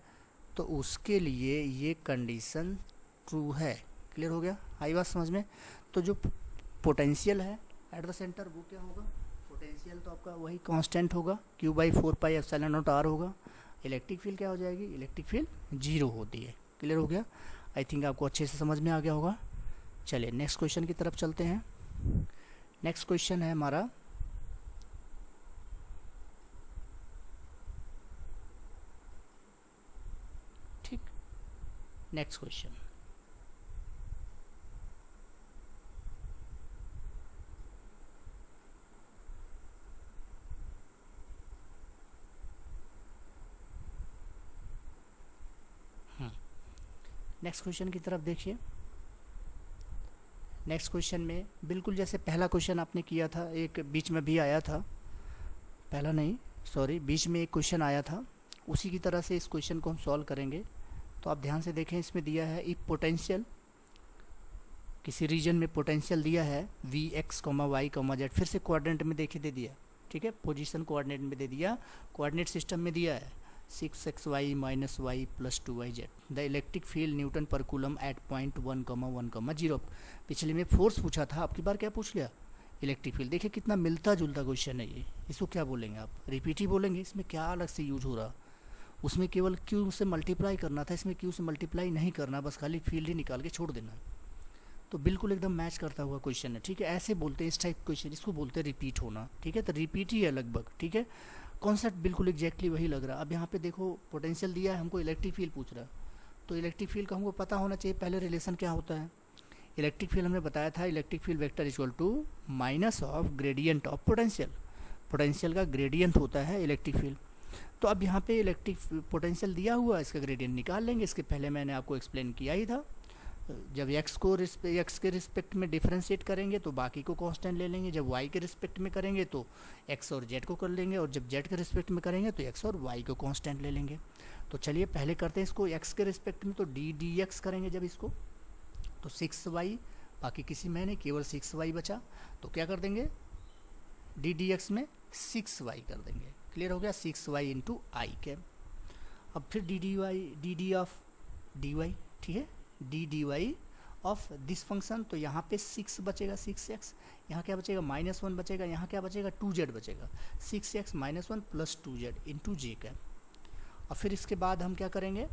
तो उसके लिए ये कंडीशन ट्रू है। क्लियर हो गया, आई बात समझ में। तो जो पोटेंशियल है एट द सेंटर वो क्या होगा, पोटेंशियल तो आपका वही कांस्टेंट होगा, Q/4πε0R होगा। इलेक्ट्रिक फील्ड क्या हो जाएगी, इलेक्ट्रिक फील्ड 0 होती है। क्लियर हो गया, आई थिंक आपको अच्छे से समझ में आ गया होगा। चलिए नेक्स्ट क्वेश्चन की तरफ चलते हैं। नेक्स्ट क्वेश्चन है हमारा, ठीक, नेक्स्ट क्वेश्चन, नेक्स्ट क्वेश्चन की तरफ देखिए। नेक्स्ट क्वेश्चन में बिल्कुल जैसे पहला क्वेश्चन आपने किया था, एक बीच में भी आया था, पहला नहीं सॉरी, बीच में एक क्वेश्चन आया था, उसी की तरह से इस क्वेश्चन को हम सॉल्व करेंगे। तो आप ध्यान से देखें, इसमें दिया है इफ पोटेंशियल, किसी रीजन में पोटेंशियल दिया है Vx, y, z, फिर से कोऑर्डिनेट में देखिए दे दिया, ठीक है, पोजीशन कोऑर्डिनेट में दे दिया, कोऑर्डिनेट सिस्टम में दिया है 6xy - y + 2yz, the electric field Newton per coulomb eight point 1,1,0। पिछले में फोर्स पूछा था, आपकी बार क्या पूछ लिया, इलेक्ट्रिक फील्ड। देखिए कितना मिलता जुलता क्वेश्चन है ये, इसको क्या बोलेंगे आप, रिपीट ही बोलेंगे, इसमें क्या अलग से यूज हो रहा। उसमें केवल क्यू से मल्टीप्लाई करना था, इसमें क्यू से मल्टीप्लाई नहीं करना, बस खाली फील्ड ही निकाल के छोड़ देना। तो बिल्कुल एकदम मैच करता हुआ क्वेश्चन है, ठीक है। ऐसे बोलते हैं इस टाइप क्वेश्चन, इसको बोलते हैं रिपीट होना, ठीक है। तो रिपीट ही है लगभग, ठीक है। कॉन्सेप्ट बिल्कुल एग्जैक्टली वही लग रहा है। अब यहाँ पे देखो पोटेंशियल दिया है, हमको इलेक्ट्रिक फील्ड पूछ रहा है, तो इलेक्ट्रिक फील्ड का हमको पता होना चाहिए पहले रिलेशन क्या होता है। इलेक्ट्रिक फील्ड हमने बताया था, electric field vector equal to minus of gradient of potential. Potential का ग्रेडियंट होता है इलेक्ट्रिक फील्ड। तो अब यहाँ पे इलेक्ट्रिक पोटेंशियल दिया हुआ, इसका ग्रेडियंट निकाल लेंगे। इसके पहले मैंने आपको एक्सप्लेन किया ही था, जब एक्स के रिस्पेक्ट में डिफरेंशिएट करेंगे तो बाकी को कांस्टेंट ले लेंगे, जब वाई के रिस्पेक्ट में करेंगे तो एक्स और जेड को कर लेंगे, और जब जेड के रिस्पेक्ट में करेंगे तो एक्स और वाई को कांस्टेंट ले लेंगे। तो चलिए पहले करते हैं इसको एक्स के रिस्पेक्ट में, तो डी एक्स करेंगे जब इसको, तो 6y, बाकी किसी में नहीं, केवल 6y बचा। तो क्या कर देंगे, डी एक्स में 6y कर देंगे। क्लियर हो गया, 6y इंटू आई कैप। अब फिर डी ऑफ डी वाई, ठीक है, D Y of this function. तो यहाँ पे 6 बचेगा, 6x, यहाँ क्या बचेगा -1 बचेगा, यहाँ क्या बचेगा 2z बचेगा, 6x -1 प्लस 2z इंटू जे कैप। और फिर इसके बाद हम क्या करेंगे,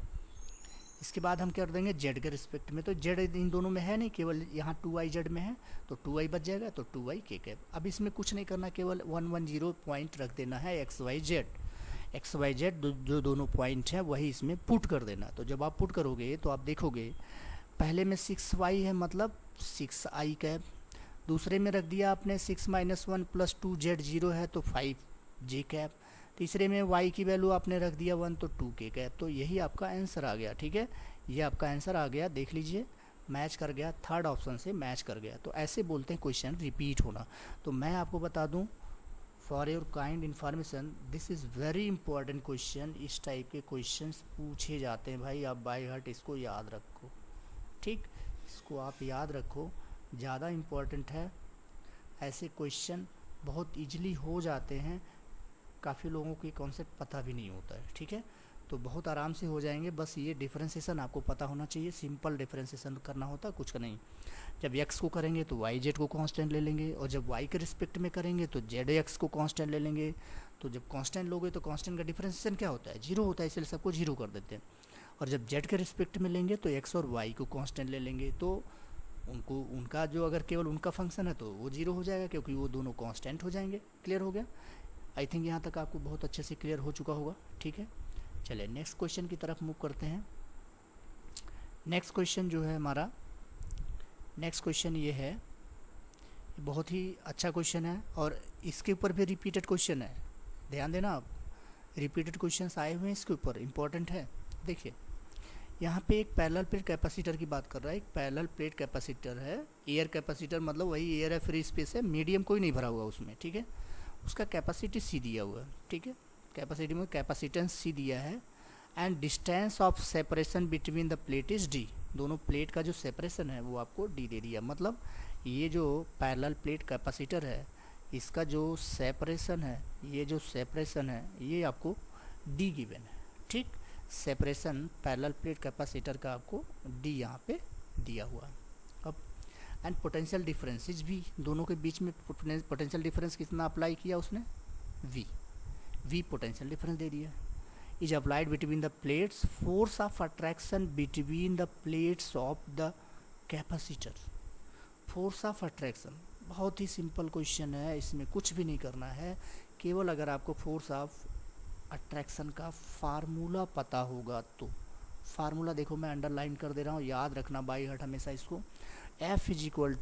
इसके बाद हम क्या कर देंगे जेड के रिस्पेक्ट में, तो जेड इन दोनों में है नहीं, केवल यहाँ 2y जेड में है, तो 2y बच जाएगा, तो 2y के कैप। अब इसमें कुछ नहीं करना, केवल 110 पॉइंट रख देना है एक्स वाई जेड जो दोनों पॉइंट हैं वही इसमें पुट कर देना। तो जब आप पुट करोगे तो आप देखोगे पहले में 6y है, मतलब 6i कैप, दूसरे में रख दिया आपने 6 - 1 प्लस 2z 0 है तो 5j कैप, तीसरे में y की वैल्यू आपने रख दिया 1 तो 2k कैप। तो यही आपका आंसर आ गया, ठीक है, ये आपका आंसर आ गया, देख लीजिए मैच कर गया, थर्ड ऑप्शन से मैच कर गया। तो ऐसे बोलते हैं क्वेश्चन रिपीट होना। तो मैं आपको बता दूं, for your kind information, this is very important question. इस टाइप के क्वेश्चंस पूछे जाते हैं भाई, आप बाय हार्ट इसको याद रखो, ठीक, इसको आप याद रखो, ज़्यादा इम्पोर्टेंट है। ऐसे क्वेश्चन बहुत इजीली हो जाते हैं, काफ़ी लोगों को कॉन्सेप्ट पता भी नहीं होता है, ठीक है, तो बहुत आराम से हो जाएंगे। बस ये डिफरेंशिएशन आपको पता होना चाहिए, सिंपल डिफरेंशिएशन करना होता है, कुछ का नहीं। जब x को करेंगे तो y z को कांस्टेंट ले लेंगे, और जब y के रिस्पेक्ट में करेंगे तो z x को कांस्टेंट ले लेंगे। तो जब कांस्टेंट लोगे तो कांस्टेंट का डिफरेंशिएशन क्या होता है, 0 होता है, इसलिए सबको 0 कर देते हैं। और जब z के रिस्पेक्ट में लेंगे तो x और y को कांस्टेंट ले लेंगे, तो उनको उनका जो अगर केवल उनका फंक्शन है तो वो 0 हो जाएगा, क्योंकि वो दोनों कांस्टेंट हो जाएंगे। क्लियर हो गया, आई थिंक यहाँ तक आपको बहुत अच्छे से क्लियर हो चुका होगा, ठीक है। चलिए नेक्स्ट क्वेश्चन की तरफ मूव करते हैं। नेक्स्ट क्वेश्चन जो है हमारा, नेक्स्ट क्वेश्चन ये है, बहुत ही अच्छा क्वेश्चन है, और इसके ऊपर भी रिपीटेड क्वेश्चन है, ध्यान देना आप, रिपीटेड क्वेश्चंस आए हुए हैं इसके ऊपर, इंपॉर्टेंट है। देखिए यहाँ पे एक पैरेलल प्लेट कैपेसिटर की बात कर रहा है, एक पैरेलल प्लेट कैपेसिटर है, एयर कैपेसिटर मतलब वही एयर है, फ्री स्पेस है, मीडियम कोई नहीं भरा हुआ उसमें, ठीक है, उसका कैपेसिटी सी दिया हुआ है, ठीक है, कैपेसिटी में कैपेसिटेंस सी दिया है, and distance of separation between the plate is D. दोनों प्लेट का जो सेपरेशन है वो आपको डी दे दिया, मतलब ये जो पैरेलल प्लेट कैपेसिटर है इसका जो सेपरेशन है, ये जो सेपरेशन है ये आपको डी गिवन है, ठीक, सेपरेशन पैरेलल प्लेट कैपेसिटर का आपको डी यहाँ पे दिया हुआ है। अब एंड पोटेंशियल डिफरेंसेस भी, दोनों के बीच में पोटेंशियल डिफरेंस कितना अप्लाई किया उसने, वी पोटेंशियल डिफरेंस दे दिया। Is applied between the plates, force of attraction between the plates of the capacitor. Force of attraction बहुत ही सिंपल क्वेश्चन है, इसमें कुछ भी नहीं करना है, केवल अगर आपको फोर्स ऑफ अट्रैक्शन का फार्मूला पता होगा तो। फार्मूला देखो मैं अंडरलाइन कर दे रहा हूँ, याद रखना बाई हार्ट हमेशा इसको, F = Q²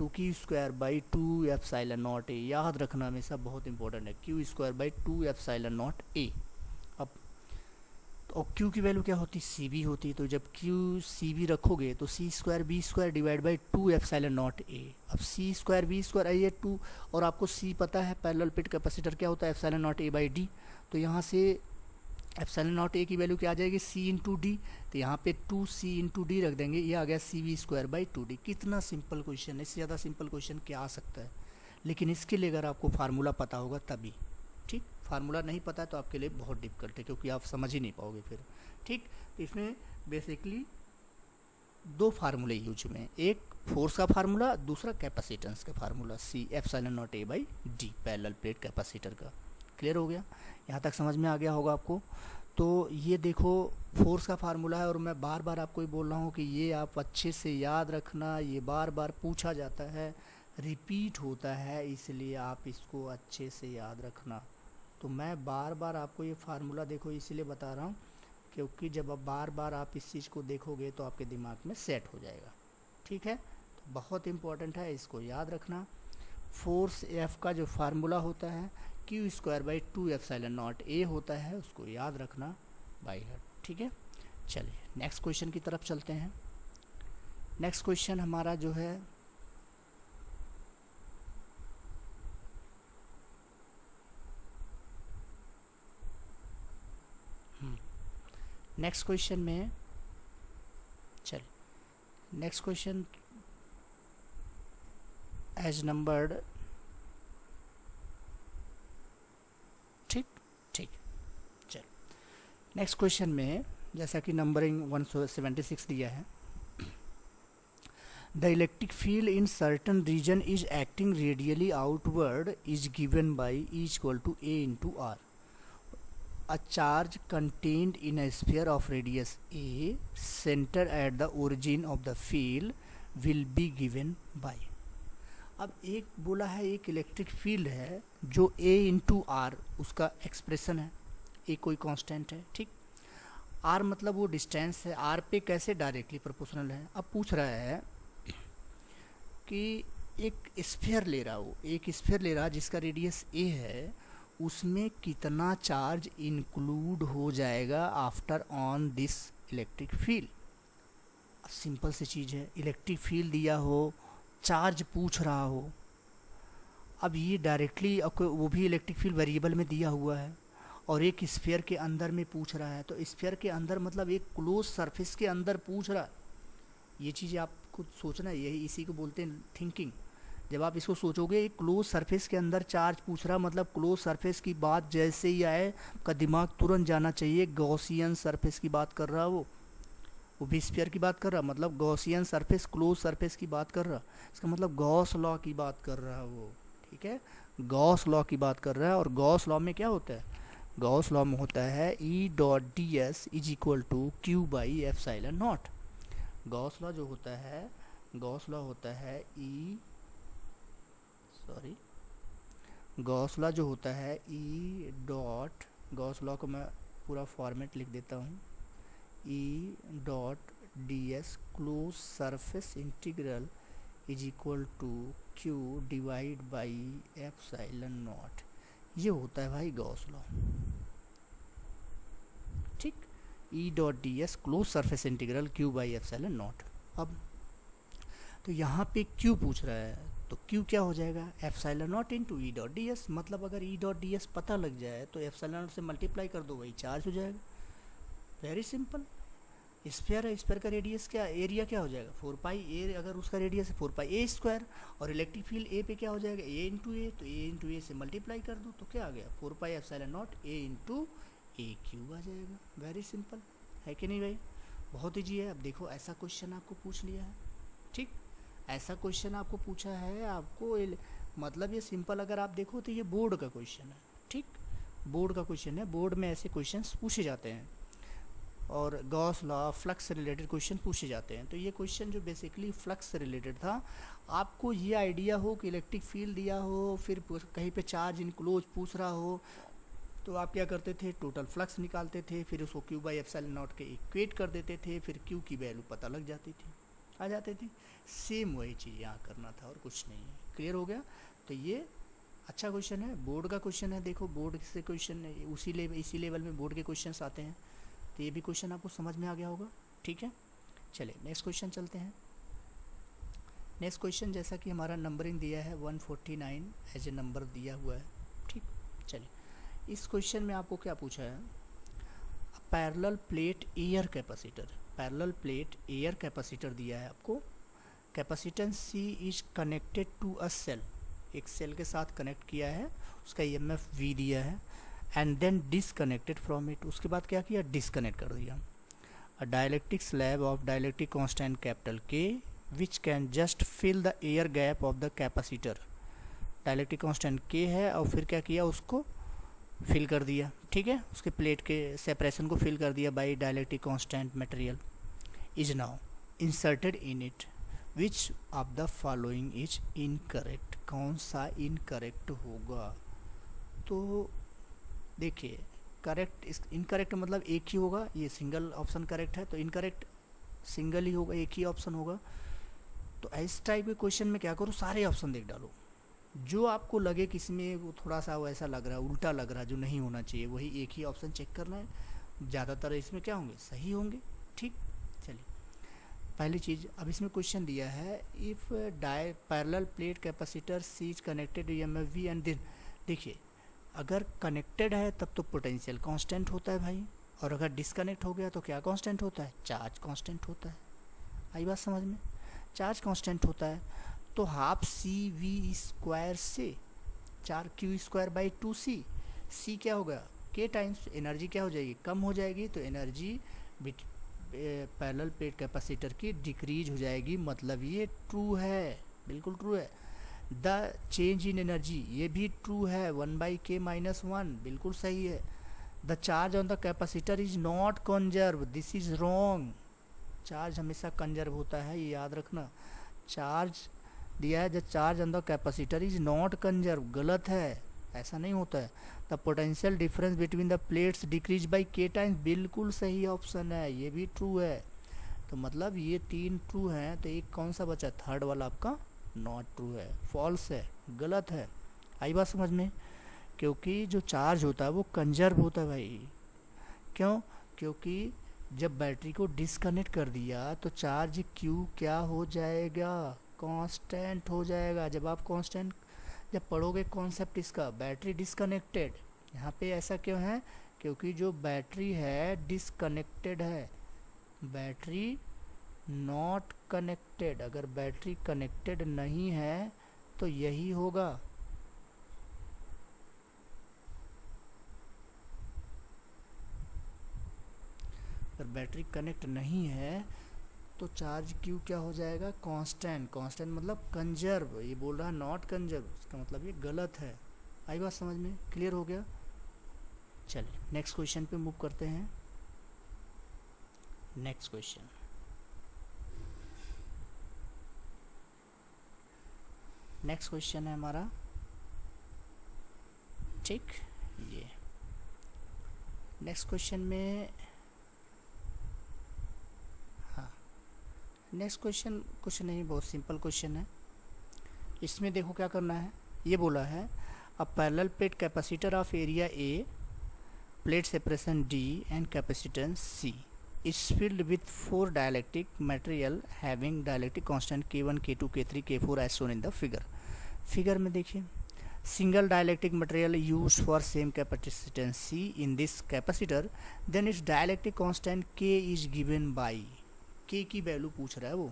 2ε0 A, याद रखना हमेशा, बहुत इंपॉर्टेंट है, Q² 2ε0 A। अब और Q की वैल्यू क्या होती है, CV होती है, तो जब Q CV रखोगे तो C² B² / 2ε0 A। अब C² B² आई है 2, और आपको C पता है पैरेलल प्लेट कैपेसिटर क्या होता है, ε0 A/d, तो यहाँ से ε0 A की वैल्यू क्या आ जाएगी, C × D, तो यहाँ पे 2C × D रख देंगे, ये आ गया CV² / 2D। कितना सिंपल क्वेश्चन है, इससे ज़्यादा सिंपल क्वेश्चन क्या आ सकता है, लेकिन इसके लिए अगर आपको फार्मूला पता होगा तभी, ठीक, फार्मूला नहीं पता तो आपके लिए बहुत डिफिकल्ट है, क्योंकि आप समझ ही नहीं पाओगे फिर, ठीक। तो इसमें बेसिकली दो फार्मूले यूज में, एक फोर्स का फार्मूला, दूसरा कैपेसिटेंस का formula, C epsilon naught A by D parallel plate capacitor का। क्लियर हो गया? यहाँ तक समझ में आ गया होगा आपको। तो ये देखो फोर्स का फार्मूला है, और मैं बार बार आपको ये बोल रहा हूँ कि ये आप अच्छे से याद रखना, ये बार बार पूछा जाता है, रिपीट होता है, इसलिए आप इसको अच्छे से याद रखना। तो मैं बार बार आपको ये फार्मूला देखो इसलिए बता रहा हूँ क्योंकि जब आप बार बार आप इस चीज़ को देखोगे तो आपके दिमाग में सेट हो जाएगा। ठीक है, तो बहुत इम्पोर्टेंट है, इसको याद रखना। फोर्स एफ का जो फार्मूला होता है Q square by 2 epsilon naught ए होता है, उसको याद रखना बाई हार्ट। ठीक है, चलिए नेक्स्ट क्वेश्चन की तरफ चलते हैं। नेक्स्ट क्वेश्चन हमारा जो है नेक्स्ट क्वेश्चन में, चलिए नेक्स्ट क्वेश्चन एज नंबर्ड, ठीक ठीक। चलो नेक्स्ट क्वेश्चन में जैसा कि नंबरिंग 176 दिया है, the electric field in certain region is acting radially outward is given by E equal to A into R. A charge contained in a sphere of radius a center at the origin of the field will be given by। अब एक बोला है एक electric field है जो a into are उसका expression है, a कोई कांस्टेंट है, ठीक। r मतलब वो डिस्टेंस है, r पे कैसे डायरेक्टली प्रोपोर्शनल है। अब पूछ रहा है कि एक स्फीयर ले रहा हो, एक स्फीयर ले रहा जिसका रेडियस a है, उसमें कितना चार्ज इंक्लूड हो जाएगा after on this electric field. Simple सी चीज़ है, इलेक्ट्रिक फील्ड दिया हो, चार्ज पूछ रहा हो। अब ये डायरेक्टली वो भी इलेक्ट्रिक फील्ड वेरिएबल में दिया हुआ है और एक स्फीयर के अंदर में पूछ रहा है, तो स्फीयर के अंदर मतलब एक क्लोज सरफेस के अंदर पूछ रहा है। ये चीज़ें आपको सोचना है, यही इसी को बोलते हैं थिंकिंग। जब आप इसको सोचोगे एक क्लोज सरफेस के अंदर चार्ज पूछ रहा, मतलब क्लोज सरफेस की बात जैसे ही आए का दिमाग तुरंत जाना चाहिए गॉसियन सरफेस की बात कर रहा, वो भी स्फीयर की बात कर रहा, मतलब गॉसियन सरफेस क्लोज सरफेस की बात कर रहा, इसका मतलब गॉस लॉ की बात कर रहा है वो। ठीक है, गॉस लॉ की बात कर रहा है। और गॉस लॉ में क्या होता है, गॉस लॉ में होता है E dot D S is equal to Q by epsilon naught. Gauss law जो होता है, गॉस लॉ होता है गॉस लॉ जो होता है ई डॉट, गॉस लॉ को मैं पूरा फॉर्मेट लिख देता हूँ, E dot D S close surface integral is equal to Q divide by epsilon naught. ये होता है भाई गॉस लॉ, ठीक। E dot D S close surface integral Q by epsilon naught. अब तो यहाँ पे क्यू पूछ रहा है, तो क्यू क्या हो जाएगा, epsilon not into E dot D S. मतलब अगर ई डॉट डी एस पता लग जाए तो एप्सिलॉन नॉट से मल्टीप्लाई कर दो, वही चार्ज हो जाएगा। Very simple. स्फीयर है, स्फीयर का रेडियस क्या, एरिया क्या हो जाएगा 4 पाई ए, अगर उसका रेडियस है 4 पाई ए स्क्वायर, और इलेक्ट्रिक फील्ड ए पे क्या हो जाएगा ए इंटू ए, तो ए इंटू ए से मल्टीप्लाई कर दो तो क्या आ गया 4 pi epsilon naught a into a Q आ जाएगा। वेरी सिंपल है कि नहीं भाई, बहुत ईजी है। अब देखो ऐसा क्वेश्चन आपको पूछ लिया है, ठीक, ऐसा क्वेश्चन आपको पूछा है, आपको मतलब ये सिंपल अगर आप देखो तो ये बोर्ड का क्वेश्चन है, ठीक, बोर्ड का क्वेश्चन है। बोर्ड में ऐसे क्वेश्चंस पूछे जाते हैं और गॉस लॉ फ्लक्स से रिलेटेड क्वेश्चन पूछे जाते हैं। तो ये क्वेश्चन जो बेसिकली फ्लक्स से रिलेटेड था, आपको ये आइडिया हो कि इलेक्ट्रिक फील्ड दिया हो, फिर कहीं पे चार्ज इनक्लोज पूछ रहा हो, तो आप क्या करते थे, टोटल फ्लक्स निकालते थे, फिर उसको क्यू बाई एप्सिलॉन नॉट के इक्वेट कर देते थे, फिर क्यू की वैल्यू पता लग जाती थी, आ जाती थी। सेम वही चीज़ यहाँ करना था और कुछ नहीं है। क्लियर हो गया? तो ये अच्छा क्वेश्चन है, बोर्ड का क्वेश्चन है। देखो बोर्ड से क्वेश्चन इसी लेवल में बोर्ड के क्वेश्चंस आते हैं, तो ये भी क्वेश्चन आपको समझ में आ गया होगा, ठीक है। चलिए नेक्स्ट क्वेश्चन चलते हैं। नेक्स्ट क्वेश्चन जैसा कि हमारा नंबरिंग दिया है 149 एज ए नंबर दिया हुआ है, ठीक। चलिए इस क्वेश्चन में आपको क्या पूछा है, parallel plate air capacitor, parallel plate air capacitor दिया है आपको। Capacitance C is connected to a cell, एक सेल के साथ कनेक्ट किया है, उसका ईएमएफ वी दिया है, and then disconnected from it, उसके बाद क्या किया, डिसकनेक्ट कर दिया। a dielectric slab of dielectric constant capital K which can just fill the air gap of the capacitor। Dielectric constant K है और फिर क्या किया, उसको फिल कर दिया, ठीक है, उसके प्लेट के सेपरेशन को फिल कर दिया by dielectric constant material is now inserted in it, which of the following is incorrect. कौन सा इनकरेक्ट होगा? तो देखिए करेक्ट, इनकरेक्ट मतलब एक ही होगा, ये सिंगल ऑप्शन करेक्ट है तो इनकरेक्ट सिंगल ही होगा, एक ही ऑप्शन होगा। तो इस टाइप के क्वेश्चन में क्या करो, सारे ऑप्शन देख डालो, जो आपको लगे कि इसमें वो थोड़ा सा वैसा लग रहा है, उल्टा लग रहा है, जो नहीं होना चाहिए, वही एक ही ऑप्शन चेक करना है। ज़्यादातर इसमें क्या होंगे, सही होंगे। ठीक, चलिए पहली चीज़, अब इसमें क्वेश्चन दिया है if parallel plate capacitor C is connected EMF V and then, देखिए अगर कनेक्टेड है तब तो पोटेंशियल कांस्टेंट होता है भाई, और अगर डिस्कनेक्ट हो गया तो क्या कांस्टेंट होता है, चार्ज कांस्टेंट होता है। आई बात समझ में, चार्ज कांस्टेंट होता है। तो हाफ सी वी स्क्वायर से 4q² / 2c, सी क्या होगा, के टाइम्स एनर्जी क्या हो जाएगी, कम हो जाएगी, तो एनर्जी पैरेलल प्लेट कैपेसिटर की डिक्रीज हो जाएगी, मतलब ये ट्रू है, बिल्कुल ट्रू है। द चेंज इन एनर्जी, ये भी ट्रू है, 1/k-1, बिल्कुल सही है। The charge on the capacitor is not conserve, this is wrong. Charge हमेशा कंजर्व होता है, ये याद रखना। चार्ज दिया है, the charge on the capacitor is not conserve, गलत है, ऐसा नहीं होता है। The potential difference between the plates decrease by k times, बिल्कुल सही ऑप्शन है, ये भी ट्रू है। तो मतलब ये 3 ट्रू हैं, तो एक कौन सा बचा, थर्ड वाला आपका नॉट ट्रू है, फॉल्स है, गलत है। आई बात समझ में, क्योंकि जो चार्ज होता है वो कंजर्व होता है भाई। क्यों? क्योंकि जब बैटरी को डिस्कनेक्ट कर दिया तो चार्ज Q क्या हो जाएगा, कांस्टेंट हो जाएगा। जब आप कांस्टेंट जब पढ़ोगे कॉन्सेप्ट इसका, बैटरी डिस्कनेक्टेड, यहाँ पे ऐसा क्यों है, क्योंकि जो बैटरी है डिस्कनेक्टेड है, बैटरी नॉट कनेक्टेड। अगर बैटरी कनेक्टेड नहीं है तो यही होगा। अगर बैटरी कनेक्ट नहीं है तो चार्ज Q क्या हो जाएगा, कांस्टेंट। कांस्टेंट मतलब कंजर्व, ये बोल रहा है नॉट कंजर्व, इसका मतलब ये गलत है। आई बात समझ में, क्लियर हो गया। चलिए नेक्स्ट क्वेश्चन पे मूव करते हैं। नेक्स्ट क्वेश्चन, नेक्स्ट क्वेश्चन है हमारा, ठीक, ये नेक्स्ट क्वेश्चन में, नेक्स्ट क्वेश्चन कुछ नहीं, बहुत सिंपल क्वेश्चन है। इसमें देखो क्या करना है, ये बोला है a parallel plate capacitor of area A, plate separation D and capacitance C is filled with 4 dielectric material having dielectric constant K1, K2, K3, K4 as shown in the figure. Figure में देखिए, single dielectric material use for same capacitance C in this capacitor, then its dielectric constant K is given by, K की value पूछ रहा है वो।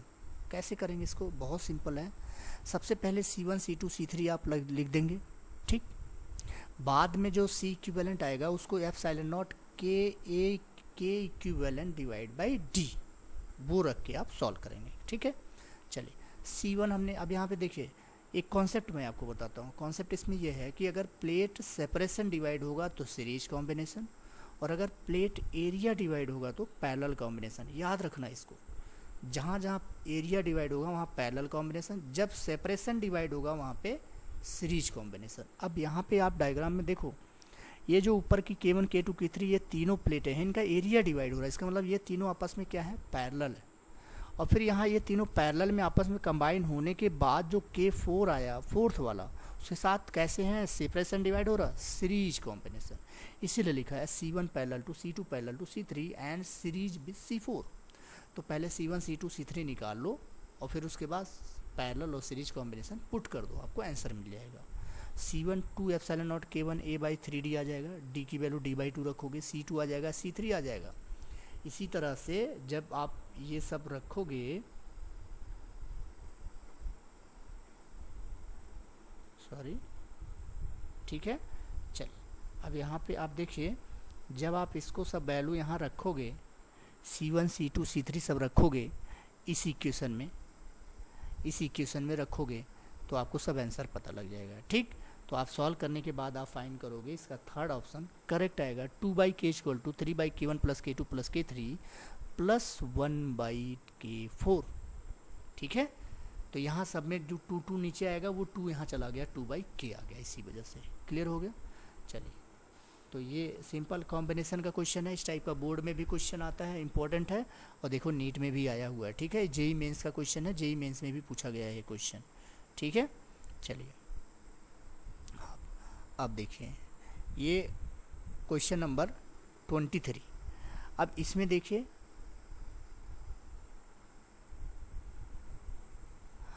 कैसे करेंगे इसको, बहुत सिंपल है। सबसे पहले C1, C2, C3 आप लिख देंगे, ठीक। बाद में जो C इक्विवेलेंट आएगा उसको F0 K equivalent divide by D, वो रख के आप सॉल्व करेंगे, ठीक है। चलिए C1 हमने, अब यहाँ पे देखिए एक कॉन्सेप्ट मैं आपको बताता हूँ। कॉन्सेप्ट इसमें यह है कि अगर प्लेट सेपरेशन डिवाइड होगा तो सीरीज कॉम्बिनेशन, और अगर प्लेट एरिया डिवाइड होगा तो पैरेलल कॉम्बिनेशन। याद रखना इसको, जहाँ जहाँ एरिया डिवाइड होगा वहाँ पैरेलल कॉम्बिनेशन, जब सेपरेशन डिवाइड होगा वहाँ पे सीरीज कॉम्बिनेशन। अब यहाँ पे आप डायग्राम में देखो, ये जो ऊपर की K1, K2, K3 ये तीनों प्लेटें हैं, इनका एरिया डिवाइड हो रहा है, इसका मतलब ये तीनों आपस में क्या है, पैरेलल है। और फिर यहाँ ये तीनों पैरेलल में आपस में कंबाइन होने के बाद जो K4 आया, फोर्थ वाला, उसके साथ कैसे हैं, सेपरेशन डिवाइड हो रहा, सीरीज कॉम्बिनेशन। इसीलिए लिखा है C1 parallel to C2 parallel to C3 and series with C4। तो पहले C1, C2, C3 निकाल लो और फिर उसके बाद पैरेलल और सीरीज कॉम्बिनेशन पुट कर दो, आपको आंसर मिल जाएगा। C1 2ε0 K1 A/3D आ जाएगा, D की वैल्यू D/2 रखोगे, C2 आ जाएगा, C3 आ जाएगा। इसी तरह से जब आप ये सब रखोगे, सॉरी, ठीक है। चलिए अब यहाँ पे आप देखिए, जब आप इसको सब वैल्यू यहाँ रखोगे C1 C2 C3 सब रखोगे इस इक्वेशन में रखोगे तो आपको सब आंसर पता लग जाएगा। ठीक, तो आप सॉल्व करने के बाद आप फाइंड करोगे, इसका थर्ड ऑप्शन करेक्ट आएगा। 2/k equal to 3/k1 plus k2 plus k3 plus 1/k4। ठीक है, तो यहाँ सब में जो 2 नीचे आएगा वो 2 यहाँ चला गया, 2/k आ गया, इसी वजह से। क्लियर हो गया। चलिए, तो ये सिंपल कॉम्बिनेशन का क्वेश्चन है, इस टाइप का बोर्ड में भी क्वेश्चन आता है, इंपॉर्टेंट है, और देखो नीट में भी आया हुआ है। ठीक है, जेई मेंस का क्वेश्चन है, जेई मेंस में भी पूछा गया है ये क्वेश्चन। ठीक है, चलिए अब देखिए ये क्वेश्चन नंबर 23। अब इसमें देखिए,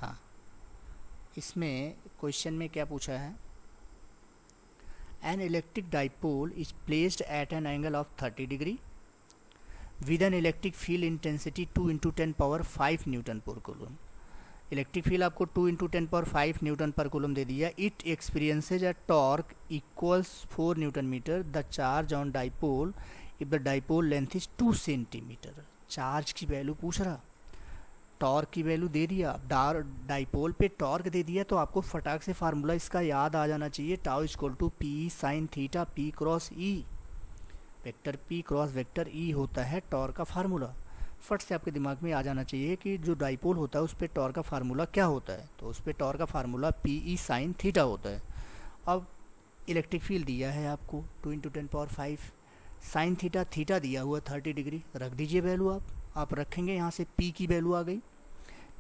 हाँ, इसमें क्वेश्चन में क्या पूछा है, an electric dipole is placed at an angle of 30 degree with an electric field intensity 2 × 10⁵ newton per coulomb. Electric field आपको 2 × 10⁵ न्यूटन पर कूलम दे दिया। It experiences a torque equals 4 newton metre. The charge on dipole if the dipole length is 2 centimetre. Charge की value पूछ रहा, torque की value दे दिया, dipole पे torque दे दिया, तो आपको फटाक से फार्मूला इसका याद आ जाना चाहिए, tau equal to P sine theta P cross E. Vector P cross vector E होता है टॉर्क का फार्मूला। फट से आपके दिमाग में आ जाना चाहिए कि जो डाइपोल होता है उस पर टॉर्क का फार्मूला क्या होता है, तो उस पर टॉर्क का formula P E sine theta होता है। अब इलेक्ट्रिक फील्ड दिया है आपको 2 × 10⁵, साइन थीटा दिया हुआ 30 डिग्री, रख दीजिए वैल्यू आप रखेंगे, यहाँ से पी की वैल्यू आ गई,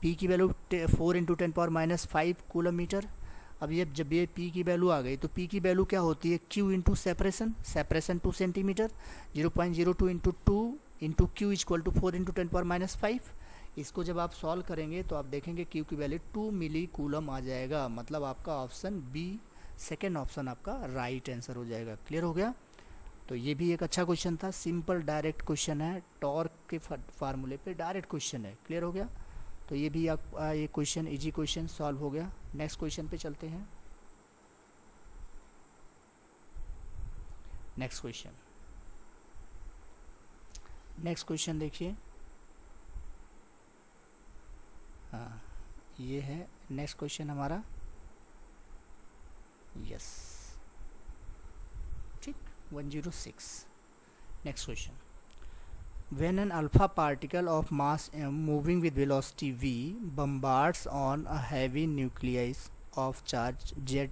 पी की वैल्यू 4 × 10⁻⁵ कूलम मीटर। अब ये जब ये पी की वैल्यू आ गई तो पी की वैल्यू क्या होती है, Q into separation 2 centimetre, 0.02 × 2 into Q equal to 4 × 10⁻⁵। इसको जब आप सॉल्व करेंगे तो आप देखेंगे क्यू की वैल्यू 2 मिली कूलम आ जाएगा, मतलब आपका ऑप्शन बी, सेकेंड ऑप्शन आपका राइट आंसर हो जाएगा। क्लियर हो गया। तो ये भी एक अच्छा क्वेश्चन था, सिंपल डायरेक्ट क्वेश्चन है, टॉर्क के फार्मूले पे डायरेक्ट क्वेश्चन है। क्लियर हो गया। तो ये भी आप ये क्वेश्चन इजी क्वेश्चन सॉल्व हो गया। नेक्स्ट क्वेश्चन पे चलते हैं। नेक्स्ट क्वेश्चन देखिए, हाँ ये है नेक्स्ट क्वेश्चन हमारा, यस ठीक 106। Next question, when an alpha particle of mass m moving with velocity v bombards on a heavy nucleus of charge Ze,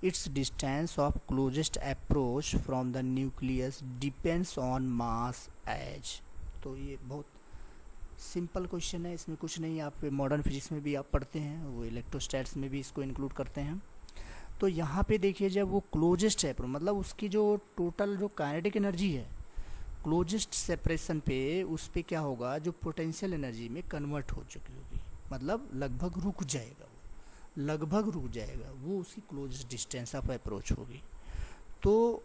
its distance of closest approach from the nucleus depends on mass h। तो ये बहुत simple question है, इसमें कुछ नहीं, आप modern physics में भी आप पढ़ते हैं, वो इलेक्ट्रोस्टैट्स में भी इसको इंक्लूड करते हैं। तो यहाँ पे देखिए, जब वो क्लोजेस्ट है मतलब उसकी जो टोटल जो काइनेटिक एनर्जी है क्लोजेस्ट सेपरेशन पे, उस पे क्या होगा, जो पोटेंशियल एनर्जी में कन्वर्ट हो चुकी होगी, मतलब लगभग रुक जाएगा वो उसी क्लोजेस्ट डिस्टेंस ऑफ अप्रोच होगी। तो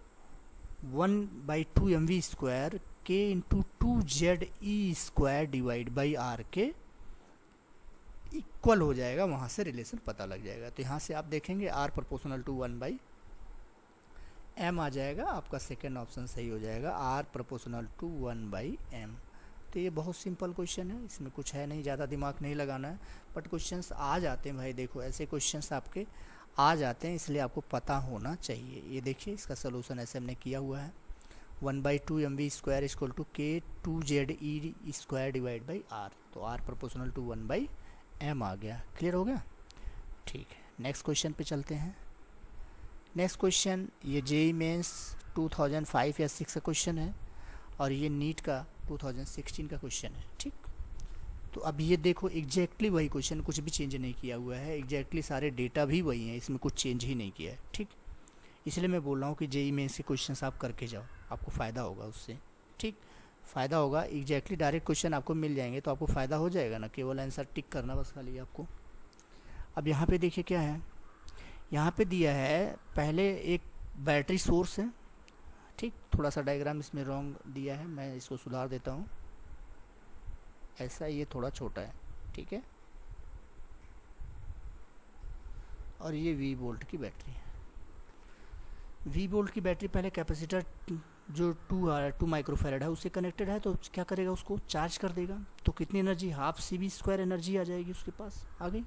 1/2 mv² k × 2ze² divide by R के इक्वल हो जाएगा, वहाँ से रिलेशन पता लग जाएगा। तो यहाँ से आप देखेंगे r प्रोपोर्शनल टू 1/m आ जाएगा, आपका सेकेंड ऑप्शन सही हो जाएगा, r प्रोपोर्शनल टू 1/m। तो ये बहुत सिंपल क्वेश्चन है, इसमें कुछ है नहीं, ज़्यादा दिमाग नहीं लगाना है, बट क्वेश्चंस आ जाते हैं भाई, देखो ऐसे क्वेश्चंस आपके आ जाते हैं, इसलिए आपको पता होना चाहिए। ये देखिए इसका सोल्यूशन ऐसे हमने किया हुआ है, 1/2 mv² equal to k 2ze² divide by r, तो r प्रोपोर्शनल टू 1/m आ गया। क्लियर हो गया। ठीक है, नेक्स्ट क्वेश्चन पे चलते हैं। नेक्स्ट क्वेश्चन ये जेई मेंस 2005 या 6 का क्वेश्चन है, और ये नीट का 2016 का क्वेश्चन है। ठीक, तो अब ये देखो एग्जैक्टली वही क्वेश्चन, कुछ भी चेंज नहीं किया हुआ है, एग्जैक्टली सारे डेटा भी वही हैं, इसमें कुछ चेंज ही नहीं किया है। ठीक, इसलिए मैं बोल रहा हूँ कि जेई मेंस के क्वेश्चन आप करके जाओ, आपको फ़ायदा होगा उससे। ठीक, फ़ायदा होगा, एग्जैक्टली डायरेक्ट क्वेश्चन आपको मिल जाएंगे तो आपको फ़ायदा हो जाएगा ना, केवल आंसर टिक करना बस खाली आपको। अब यहाँ पे देखिए क्या है, यहाँ पे दिया है पहले एक बैटरी सोर्स है। ठीक, थोड़ा सा डायग्राम इसमें रॉन्ग दिया है, मैं इसको सुधार देता हूँ, ऐसा ये थोड़ा छोटा है। ठीक है, और ये V वोल्ट की बैटरी है। V वोल्ट की बैटरी, पहले कैपेसिटर जो 2 माइक्रोफेरेड है उससे कनेक्टेड है, तो क्या करेगा, उसको चार्ज कर देगा। तो कितनी एनर्जी, हाफ CV² एनर्जी आ जाएगी उसके पास, आ गई।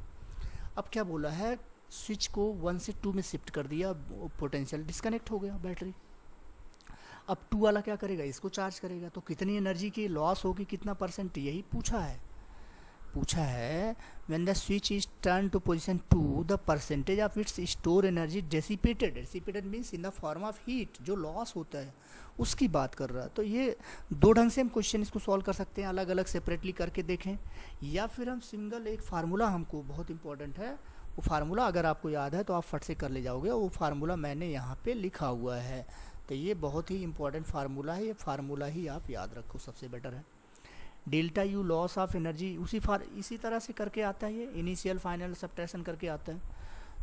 अब क्या बोला है, स्विच को 1 से 2 में शिफ्ट कर दिया, पोटेंशियल डिस्कनेक्ट हो गया बैटरी। अब 2 वाला क्या करेगा, इसको चार्ज करेगा। तो कितनी एनर्जी की लॉस होगी, कितना %, यही पूछा है when the switch is turn to position 2 the percentage of its store energy dissipated means in the form of heat, जो लॉस होता है उसकी बात कर रहा है। तो ये 2 ढंग से हम क्वेश्चन इसको सॉल्व कर सकते हैं, अलग अलग सेपरेटली करके देखें, या फिर हम सिंगल एक फार्मूला, हमको बहुत इंपॉर्टेंट है वो फार्मूला, अगर आपको याद है तो आप फट से कर ले जाओगे, वो फार्मूला मैंने यहाँ पे लिखा हुआ है। तो ये बहुत ही इंपॉर्टेंट फार्मूला है, ये फार्मूला ही आप याद रखो, सबसे बेटर है। Delta U loss of energy इसी तरह से करके आता है, ये इनिशियल फाइनल सब्ट्रैक्शन करके आता है।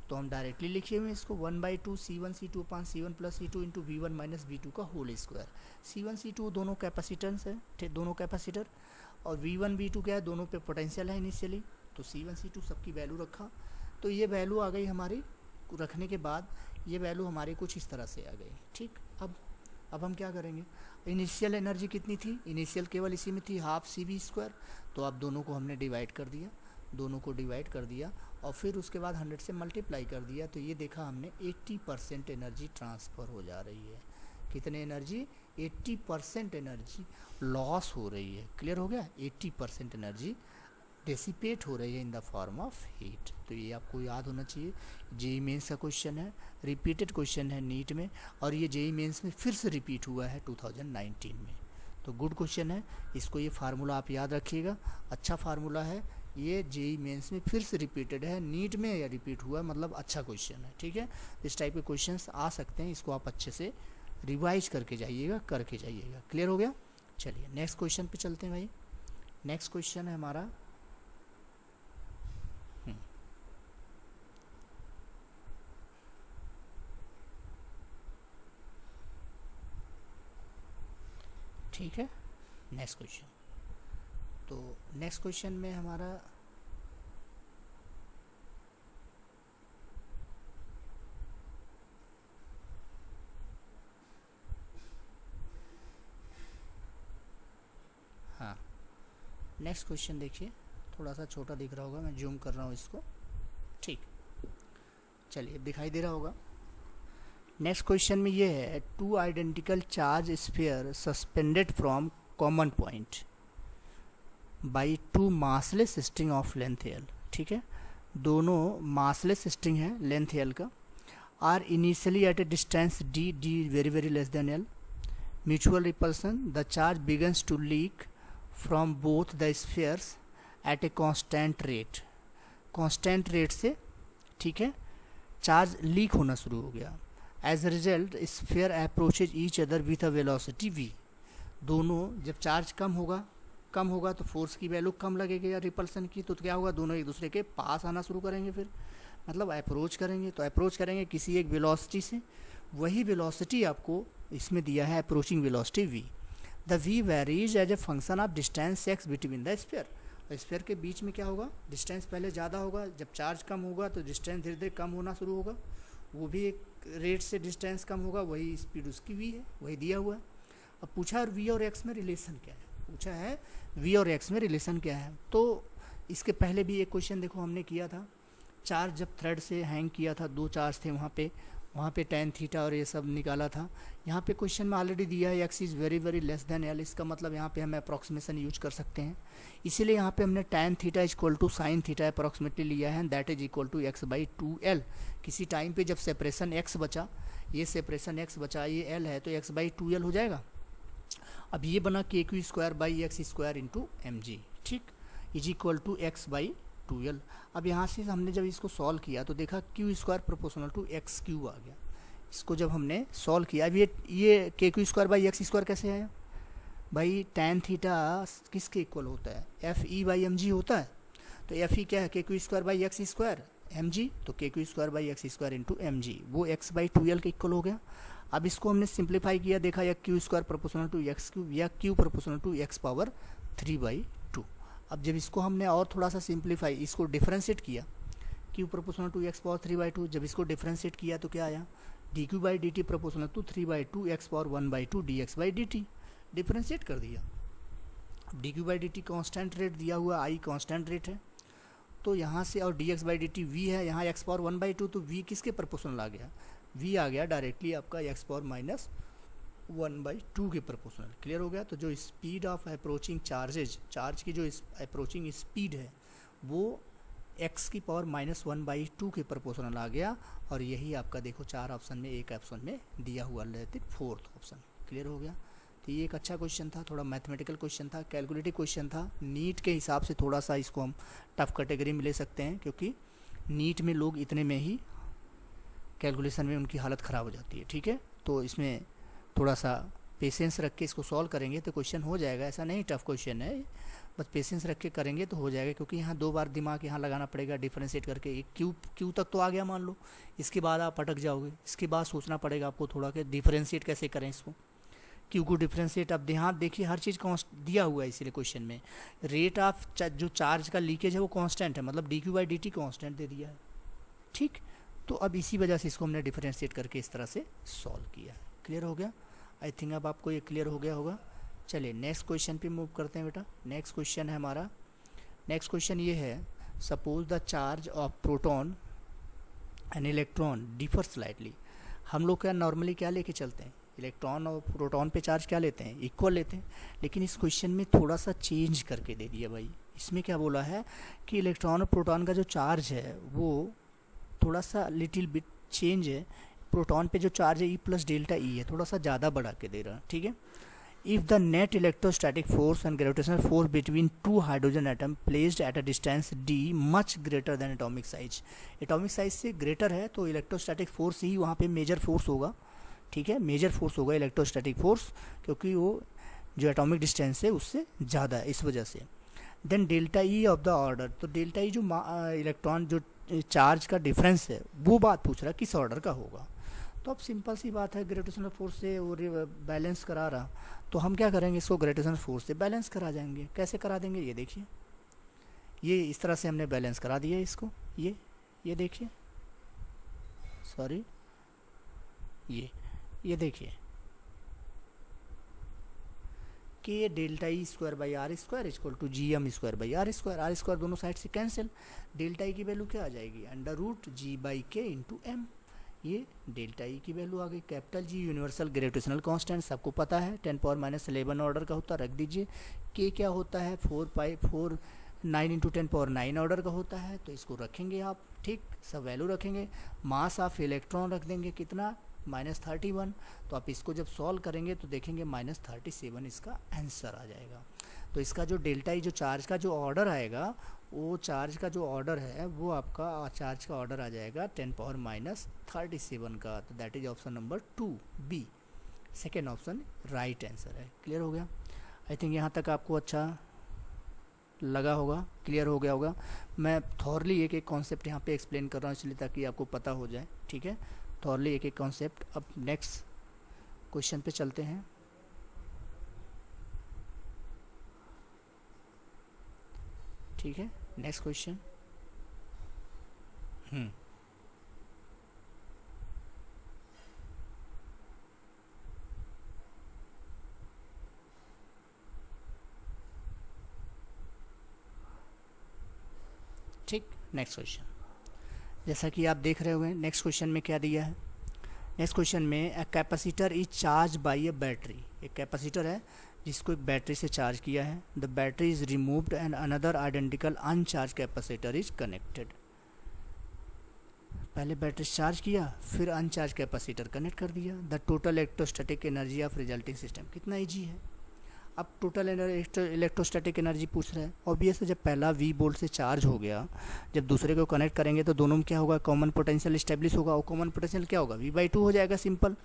तो हम डायरेक्टली लिखे हुए इसको 1/2 C1 C2 upon C1 plus C2 into V1 minus V2 का होल स्क्वायर। C1 C2 दोनों कैपेसिटेंस है, दोनों कैपेसिटर, और V1 V2 क्या है, दोनों पे पोटेंशियल है इनिशियली। तो C1 C2 सबकी वैल्यू रखा, तो ये वैल्यू आ गई हमारी, रखने के बाद ये वैल्यू हमारी कुछ इस तरह से आ गई, ठीक। अब हम क्या करेंगे, इनिशियल एनर्जी कितनी थी, इनिशियल केवल इसी में थी हाफ CV², तो अब दोनों को हमने डिवाइड कर दिया, और फिर उसके बाद 100 से मल्टीप्लाई कर दिया। तो ये देखा हमने 80% एनर्जी ट्रांसफ़र हो जा रही है। कितने एनर्जी, 80% एनर्जी लॉस हो रही है। क्लियर हो गया, 80% एनर्जी डेसिपेट हो रही है इन द फॉर्म ऑफ हीट। तो ये आपको याद होना चाहिए। जेई मेंस का क्वेश्चन है, रिपीटेड क्वेश्चन है नीट में, और ये जेई मेंस में फिर से रिपीट हुआ है 2019 में। तो गुड क्वेश्चन है, इसको ये फार्मूला आप याद रखिएगा, अच्छा फार्मूला है। ये जेई मेंस में फिर से रिपीटेड है, नीट में या रिपीट हुआ, मतलब अच्छा क्वेश्चन है, ठीक है। इस टाइप के क्वेश्चंस आ सकते हैं, इसको आप अच्छे से रिवाइज करके जाइएगा। क्लियर हो गया। चलिए नेक्स्ट क्वेश्चन पे चलते हैं भाई। नेक्स्ट क्वेश्चन है हमारा, ठीक है। नेक्स्ट क्वेश्चन, तो नेक्स्ट क्वेश्चन में हमारा हाँ, नेक्स्ट क्वेश्चन देखिए, थोड़ा सा छोटा दिख रहा होगा, मैं जूम कर रहा हूँ इसको, ठीक। चलिए दिखाई दे रहा होगा। नेक्स्ट क्वेश्चन में ये है, 2 identical charge sphere suspended from common point by 2 massless string of length L, ठीक है। दोनों मासलेस स्ट्रिंग है लेंथ L का, are initially at a distance d very less than L, mutual repulsion, the charge begins to leak from both the spheres at a constant rate से, ठीक है, charge leak होना शुरू हो गया। As a result sphere approaches each other with a velocity v। दोनों जब charge कम होगा तो फोर्स की वैल्यू कम लगेगी या रिपल्सन की, तो क्या होगा, दोनों एक दूसरे के पास आना शुरू करेंगे, फिर मतलब अप्रोच करेंगे किसी एक वेलोसिटी से। वही वेलोसिटी आपको इसमें दिया है, approaching velocity v। The v varies as a function of distance x between the sphere के बीच में क्या होगा, डिस्टेंस पहले ज़्यादा होगा, जब चार्ज कम होगा तो डिस्टेंस धीरे धीरे कम होना शुरू होगा, वो भी एक रेट से डिस्टेंस कम होगा, वही स्पीड उसकी v है, वही दिया हुआ है। अब पूछा है v और x में रिलेशन क्या है, तो इसके पहले भी एक क्वेश्चन देखो हमने किया था, चार्ज जब थ्रेड से हैंग किया था, 2 चार्ज थे वहाँ पे tan थीटा और ये सब निकाला था। यहाँ पे क्वेश्चन में ऑलरेडी दिया है x is very less than L, इसका मतलब यहाँ पे हम अप्रॉक्सीमेशन यूज कर सकते हैं, इसीलिए यहाँ पे हमने tan theta is equal to sine theta approximately लिया है, that is equal to x/2L। किसी टाइम पे जब सेपरेशन x बचा, ये L है, तो x/2L हो जाएगा। अब ये बना KQ² इंटू mg, ठीक, इज इक्वल टू x/2L। अब यहाँ से हमने जब इसको सॉल्व किया तो देखा Q² प्रोपोर्शनल टू XQ आ गया। इसको जब हमने सॉल्व किया, अब ये KQ²/x² कैसे आया भाई, tan थीटा किसके इक्वल होता है, FE/mg होता है, तो FE क्या है, KQ²/x² mg, तो KQ²/x² इंटू mg, वो x/2L के इक्वल हो गया। अब इसको हमने सिंप्लीफाई किया, देखा या Q² प्रोपोर्शनल टू x³ या Q प्रोपोर्शनल टू x⁻3/2। अब जब इसको हमने और थोड़ा सा सिंप्लीफाई, इसको डिफ्रेंशिएट किया, Q प्रोपोर्शनल टू x⁻3/2, जब इसको डिफ्रेंशिएट किया तो क्या आया, D Q by D T proportional to 3/2 X power 1/2 D X by D T, differentiate कर दिया। D Q by D T constant rate दिया हुआ, आई कॉन्स्टेंट रेट है, तो यहाँ से, और D X by D T V है, यहाँ एक्स पावर 1/2, तो वी किसके प्रोपोर्शनल आ गया, वी आ गया डायरेक्टली आपका एक्स पावर -1/2 के प्रोपोर्शनल। क्लियर हो गया। तो जो speed of approaching charges, charge की जो अप्रोचिंग स्पीड है वो एक्स की पावर -1/2 के प्रोपोर्शनल आ गया, और यही आपका देखो 4 ऑप्शन में एक ऑप्शन में दिया हुआ रहते 4th ऑप्शन। क्लियर हो गया। तो ये एक अच्छा क्वेश्चन था, थोड़ा मैथमेटिकल क्वेश्चन था, कैलकुलेटिव क्वेश्चन था। नीट के हिसाब से थोड़ा सा इसको हम टफ कैटेगरी में ले सकते हैं, क्योंकि नीट में लोग इतने में ही कैलकुलेशन में उनकी हालत ख़राब हो जाती है। ठीक है, तो इसमें थोड़ा सा पेशेंस रख के इसको सॉल्व करेंगे तो क्वेश्चन हो जाएगा। ऐसा नहीं टफ क्वेश्चन है, बस पेशेंस रख के करेंगे तो हो जाएगा, क्योंकि यहाँ 2 बार दिमाग यहाँ लगाना पड़ेगा डिफरेंशिएट करके। एक क्यू तक तो आ गया मान लो, इसके बाद आप अटक जाओगे, इसके बाद सोचना पड़ेगा आपको थोड़ा कि डिफरेंशिएट कैसे करें इसको, क्यू को डिफरेंशिएट। अब ध्यान देखिए हर चीज़ दिया हुआ है इसीलिए क्वेश्चन में। रेट ऑफ जो चार्ज का लीकेज है वो कांस्टेंट है, मतलब d Q by D T constant दे दिया है। ठीक, तो अब इसी वजह से इसको हमने डिफरेंशिएट करके इस तरह से सॉल्व किया। क्लियर हो गया। आई थिंक अब आपको ये क्लियर हो गया होगा। चलिए नेक्स्ट क्वेश्चन पे मूव करते हैं बेटा। नेक्स्ट क्वेश्चन है हमारा, नेक्स्ट क्वेश्चन ये है, suppose the charge of proton and electron differ slightly. हम लोग क्या नॉर्मली क्या लेके चलते हैं, इलेक्ट्रॉन और प्रोटॉन पे चार्ज क्या लेते हैं, इक्वल लेते हैं। लेकिन इस क्वेश्चन में थोड़ा सा चेंज करके दे दिया भाई। इसमें क्या बोला है कि इलेक्ट्रॉन और प्रोटॉन का जो चार्ज है वो थोड़ा सा लिटिल बिट चेंज है। प्रोटॉन पे जो चार्ज है ई प्लस डेल्टा ई है, थोड़ा सा ज़्यादा बढ़ा के दे रहा है। ठीक है, if the net electrostatic force and gravitational force between 2 hydrogen atom placed at a distance D much greater than atomic size. Atomic size से ग्रेटर है तो इलेक्ट्रोस्टैटिक फोर्स ही वहाँ पे मेजर फोर्स होगा। ठीक है, मेजर फोर्स होगा इलेक्ट्रोस्टैटिक फोर्स, क्योंकि वो जो एटॉमिक डिस्टेंस है उससे ज़्यादा है, इस वजह से। Then delta E of the order, तो डेल्टा ई जो इलेक्ट्रॉन जो चार्ज का डिफरेंस है वो बात पूछ रहा है किस ऑर्डर का होगा। तो अब सिंपल सी बात है, ग्रेविटेशनल फोर्स से वो बैलेंस करा रहा, तो हम क्या करेंगे, इसको ग्रेविटेशनल फोर्स से बैलेंस करा जाएंगे। कैसे करा देंगे ये देखिए, ये इस तरह से हमने बैलेंस करा दिया इसको। ये देखिए, सॉरी ये देखिए के delta E square by R square equal to G M square by R square दोनों साइड से कैंसिल। डेल्टा ई की वैल्यू क्या आ जाएगी, under root G by K into M. ये डेल्टा ई की वैल्यू आ गई। Capital G universal gravitational constant सबको पता है, 10⁻11 ऑर्डर का होता है, रख दीजिए। के क्या होता है 9 × 10⁹ ऑर्डर का होता है, तो इसको रखेंगे आप। ठीक, सब वैल्यू रखेंगे। मास ऑफ इलेक्ट्रॉन रख देंगे कितना, -31। तो आप इसको जब सॉल्व करेंगे तो देखेंगे -37 इसका आंसर आ जाएगा। तो इसका जो डेल्टा ई जो चार्ज का जो ऑर्डर आएगा, वो चार्ज का जो ऑर्डर है वो आपका चार्ज का ऑर्डर आ जाएगा 10⁻37 का। तो that is option number 2 B, second option right answer है। क्लियर हो गया। आई थिंक यहाँ तक आपको अच्छा लगा होगा, क्लियर हो गया होगा। मैं थॉरली एक कॉन्सेप्ट यहाँ पे एक्सप्लेन कर रहा हूँ इसलिए ताकि आपको पता हो जाए। ठीक है, थॉरली एक कॉन्सेप्ट। अब नेक्स्ट क्वेश्चन पे चलते हैं। ठीक है, नेक्स्ट क्वेश्चन। ठीक, नेक्स्ट क्वेश्चन जैसा कि आप देख रहे हुए, नेक्स्ट क्वेश्चन में क्या दिया है। नेक्स्ट क्वेश्चन में a capacitor is charge by a battery. एक कैपेसिटर है जिसको एक बैटरी से चार्ज किया है। The battery is removed and another identical अनचार्ज capacitor is connected. पहले बैटरी चार्ज किया, फिर अनचार्ज कैपेसिटर कनेक्ट कर दिया। The total electrostatic energy of resulting system. कितना ईजी है। अब टोटल इलेक्ट्रोस्टैटिक एनर्जी पूछ रहा है। ऑब्वियस है, जब पहला वी वोल्ट से चार्ज हो गया, जब दूसरे को कनेक्ट करेंगे तो दोनों में क्या होगा, कॉमन पोटेंशियल इस्टेब्लिश होगा। और कॉमन पोटेंशियल क्या होगा, V/2 हो जाएगा, सिंपल।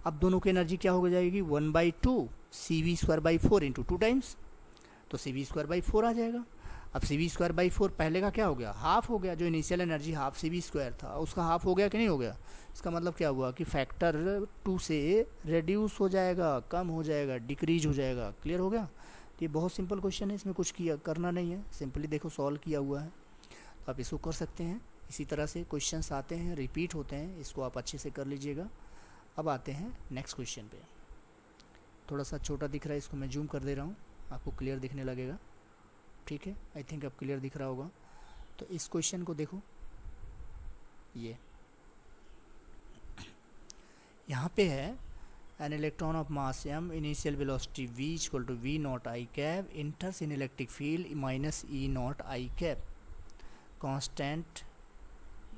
अब दोनों की एनर्जी क्या हो जाएगी, 1/2 CV²/4 इंटू 2 टाइम्स, तो CV²/4 आ जाएगा। अब CV²/4 पहले का क्या हो गया, हाफ हो गया। जो इनिशियल एनर्जी हाफ CV² था उसका हाफ हो गया कि नहीं हो गया। इसका मतलब क्या हुआ कि फैक्टर 2 से रेड्यूस हो जाएगा, कम हो जाएगा, डिक्रीज हो जाएगा। क्लियर हो गया। तो ये बहुत सिंपल क्वेश्चन है, इसमें कुछ किया करना नहीं है, सिंपली देखो सॉल्व किया हुआ है, तो आप इसको कर सकते हैं। इसी तरह से क्वेश्चंस आते हैं, रिपीट होते हैं, इसको आप अच्छे से कर लीजिएगा। अब आते हैं नेक्स्ट क्वेश्चन पे। थोड़ा सा छोटा दिख रहा है, इसको मैं जूम कर दे रहा हूँ, आपको क्लियर दिखने लगेगा। ठीक है, आई थिंक अब क्लियर दिख रहा होगा। तो इस क्वेश्चन को देखो, ये यहाँ पे है an electron of mass m initial velocity v equal to v naught I cap enters in electric field minus e naught I cap constant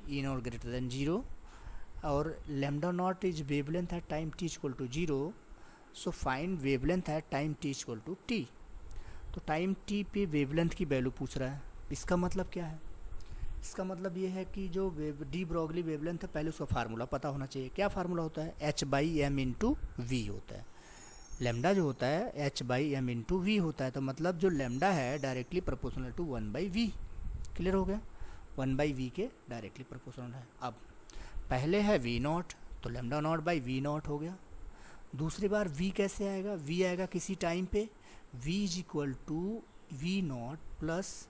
e naught greater than 0 और lambda naught is wavelength at time t equal to 0, so find wavelength at time t equal to t। तो time t पे wavelength की value पूछ रहा है। इसका मतलब क्या है? इसका मतलब ये है कि जो डी ब्रॉगली वेवलेंथ है, पहले उसका फार्मूला पता होना चाहिए। क्या फार्मूला होता है? h/m इंटू वी होता है। लेमडा जो होता है h/m इंटू वी होता है, तो मतलब जो लेमडा है directly proportional to 1/v। Clear हो गया? 1/v के डायरेक्टली प्रोपोर्शनल है। अब पहले है v नॉट, तो lambda naught by V naught हो गया। दूसरी बार v कैसे आएगा? v आएगा किसी टाइम पे, v is equal to V naught plus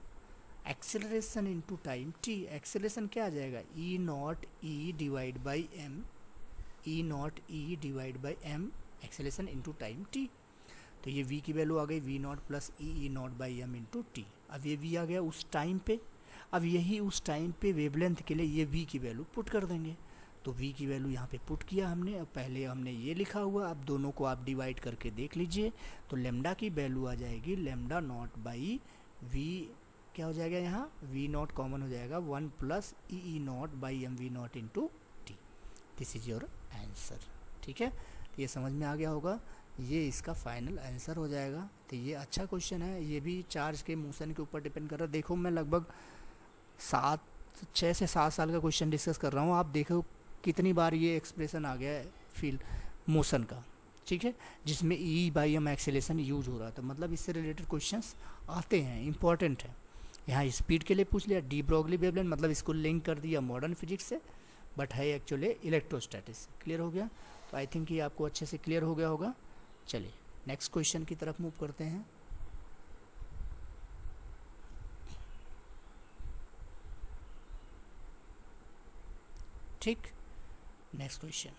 acceleration into time t। Acceleration क्या आ जाएगा? E naught E divide by M, E naught E divide by M acceleration into time t। तो ये v की value आ गई v naught plus E naught by M into T. अब ये v आ गया उस टाइम पे। अब यही उस टाइम पे वेवलेंथ के लिए ये v की वैल्यू पुट कर देंगे। तो v की वैल्यू यहाँ पे पुट किया हमने। अब पहले हमने ये लिखा हुआ, अब दोनों को आप डिवाइड करके देख लीजिए। तो लेमडा की वैल्यू आ जाएगी लेमडा नॉट बाई v, क्या हो जाएगा यहाँ? v नॉट कॉमन हो जाएगा 1 plus E naught by M V naught into T. This is your answer. ठीक है, तो ये समझ में आ गया होगा, ये इसका फाइनल आंसर हो जाएगा। तो ये अच्छा क्वेश्चन है, ये भी चार्ज के मोशन के ऊपर डिपेंड कर रहा है। देखो मैं लगभग 6 से 7 साल का क्वेश्चन डिस्कस कर रहा हूँ। आप देखो कितनी बार ये एक्सप्रेशन आ गया है फील्ड मोशन का, ठीक है, जिसमें E/m एक्सेलेरेशन यूज हो रहा था। मतलब इससे रिलेटेड क्वेश्चंस आते हैं, इंपॉर्टेंट है। यहाँ स्पीड के लिए पूछ लिया, डी ब्रॉगली वेवलेंथ, मतलब इसको लिंक कर दिया मॉडर्न फिजिक्स से, बट है एक्चुअली इलेक्ट्रोस्टैटिक्स। क्लियर हो गया? तो आई थिंक ये आपको अच्छे से क्लियर हो गया होगा। चलिए नेक्स्ट क्वेश्चन की तरफ मूव करते हैं। ठीक, नेक्स्ट क्वेश्चन।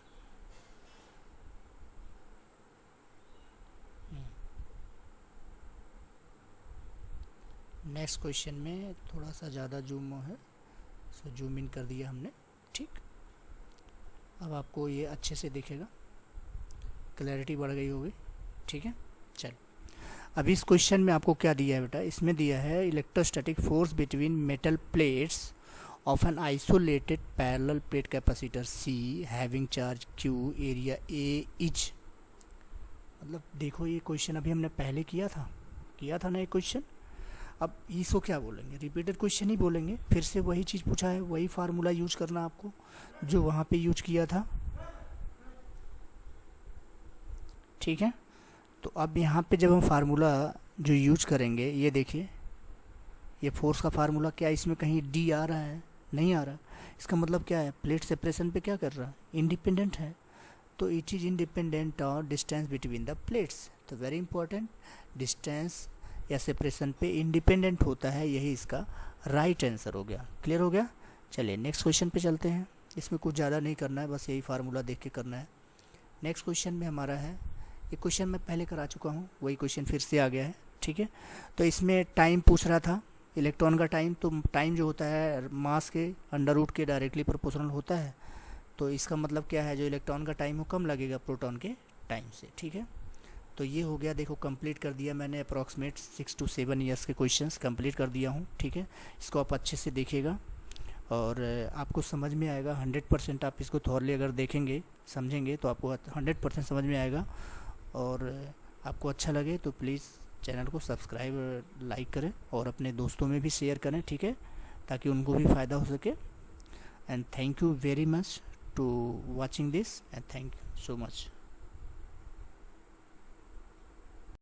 नेक्स्ट क्वेश्चन में थोड़ा सा ज़्यादा जूम है, सो जूम इन कर दिया हमने। ठीक, अब आपको ये अच्छे से दिखेगा, क्लैरिटी बढ़ गई होगी। ठीक है, चल अब इस क्वेश्चन में आपको क्या दिया है बेटा? इसमें दिया है electrostatic force between metal plates of an isolated parallel plate capacitor C having charge Q, area A is. मतलब देखो ये क्वेश्चन अभी हमने पहले किया था ना ये क्वेश्चन। अब इसको क्या बोलेंगे? रिपीटेड क्वेश्चन ही बोलेंगे। फिर से वही चीज़ पूछा है, वही फार्मूला यूज करना आपको जो वहाँ पे यूज किया था। ठीक है, तो अब यहाँ पे जब हम फार्मूला जो यूज करेंगे, ये देखिए ये फोर्स का फार्मूला, क्या इसमें कहीं डी आ रहा है? नहीं आ रहा। इसका मतलब क्या है? प्लेट सेपरेशन पे क्या कर रहा है? इंडिपेंडेंट है। तो इट इज इंडिपेंडेंट और डिस्टेंस बिटवीन द प्लेट्स। तो वेरी इंपॉर्टेंट, डिस्टेंस या सेपरेशन पे इंडिपेंडेंट होता है, यही इसका राइट आंसर हो गया। क्लियर हो गया? चलिए नेक्स्ट क्वेश्चन पे चलते हैं। इसमें कुछ ज़्यादा नहीं करना है, बस यही फार्मूला देख के करना है। नेक्स्ट क्वेश्चन में हमारा है, ये क्वेश्चन मैं पहले करा चुका हूँ, वही क्वेश्चन फिर से आ गया है। ठीक है, तो इसमें टाइम पूछ रहा था, इलेक्ट्रॉन का टाइम। तो टाइम जो होता है मास के अंडर रूट के डायरेक्टली प्रोपोर्शनल होता है। तो इसका मतलब क्या है? जो इलेक्ट्रॉन का टाइम हो कम लगेगा प्रोटॉन के टाइम से। ठीक है, तो ये हो गया। देखो कंप्लीट कर दिया मैंने, अप्रॉक्सीमेट 6 to 7 ईयर्स के क्वेश्चंस कंप्लीट कर दिया हूँ। ठीक है, इसको आप अच्छे से देखिएगा और आपको समझ में आएगा 100%। आप इसको थॉरली अगर देखेंगे समझेंगे तो आपको 100% समझ में आएगा। और आपको अच्छा लगे तो प्लीज़ चैनल को सब्सक्राइब लाइक करें और अपने दोस्तों में भी शेयर करें। ठीक है, ताकि उनको भी फ़ायदा हो सके। And thank you very much to watching this and thank you so much.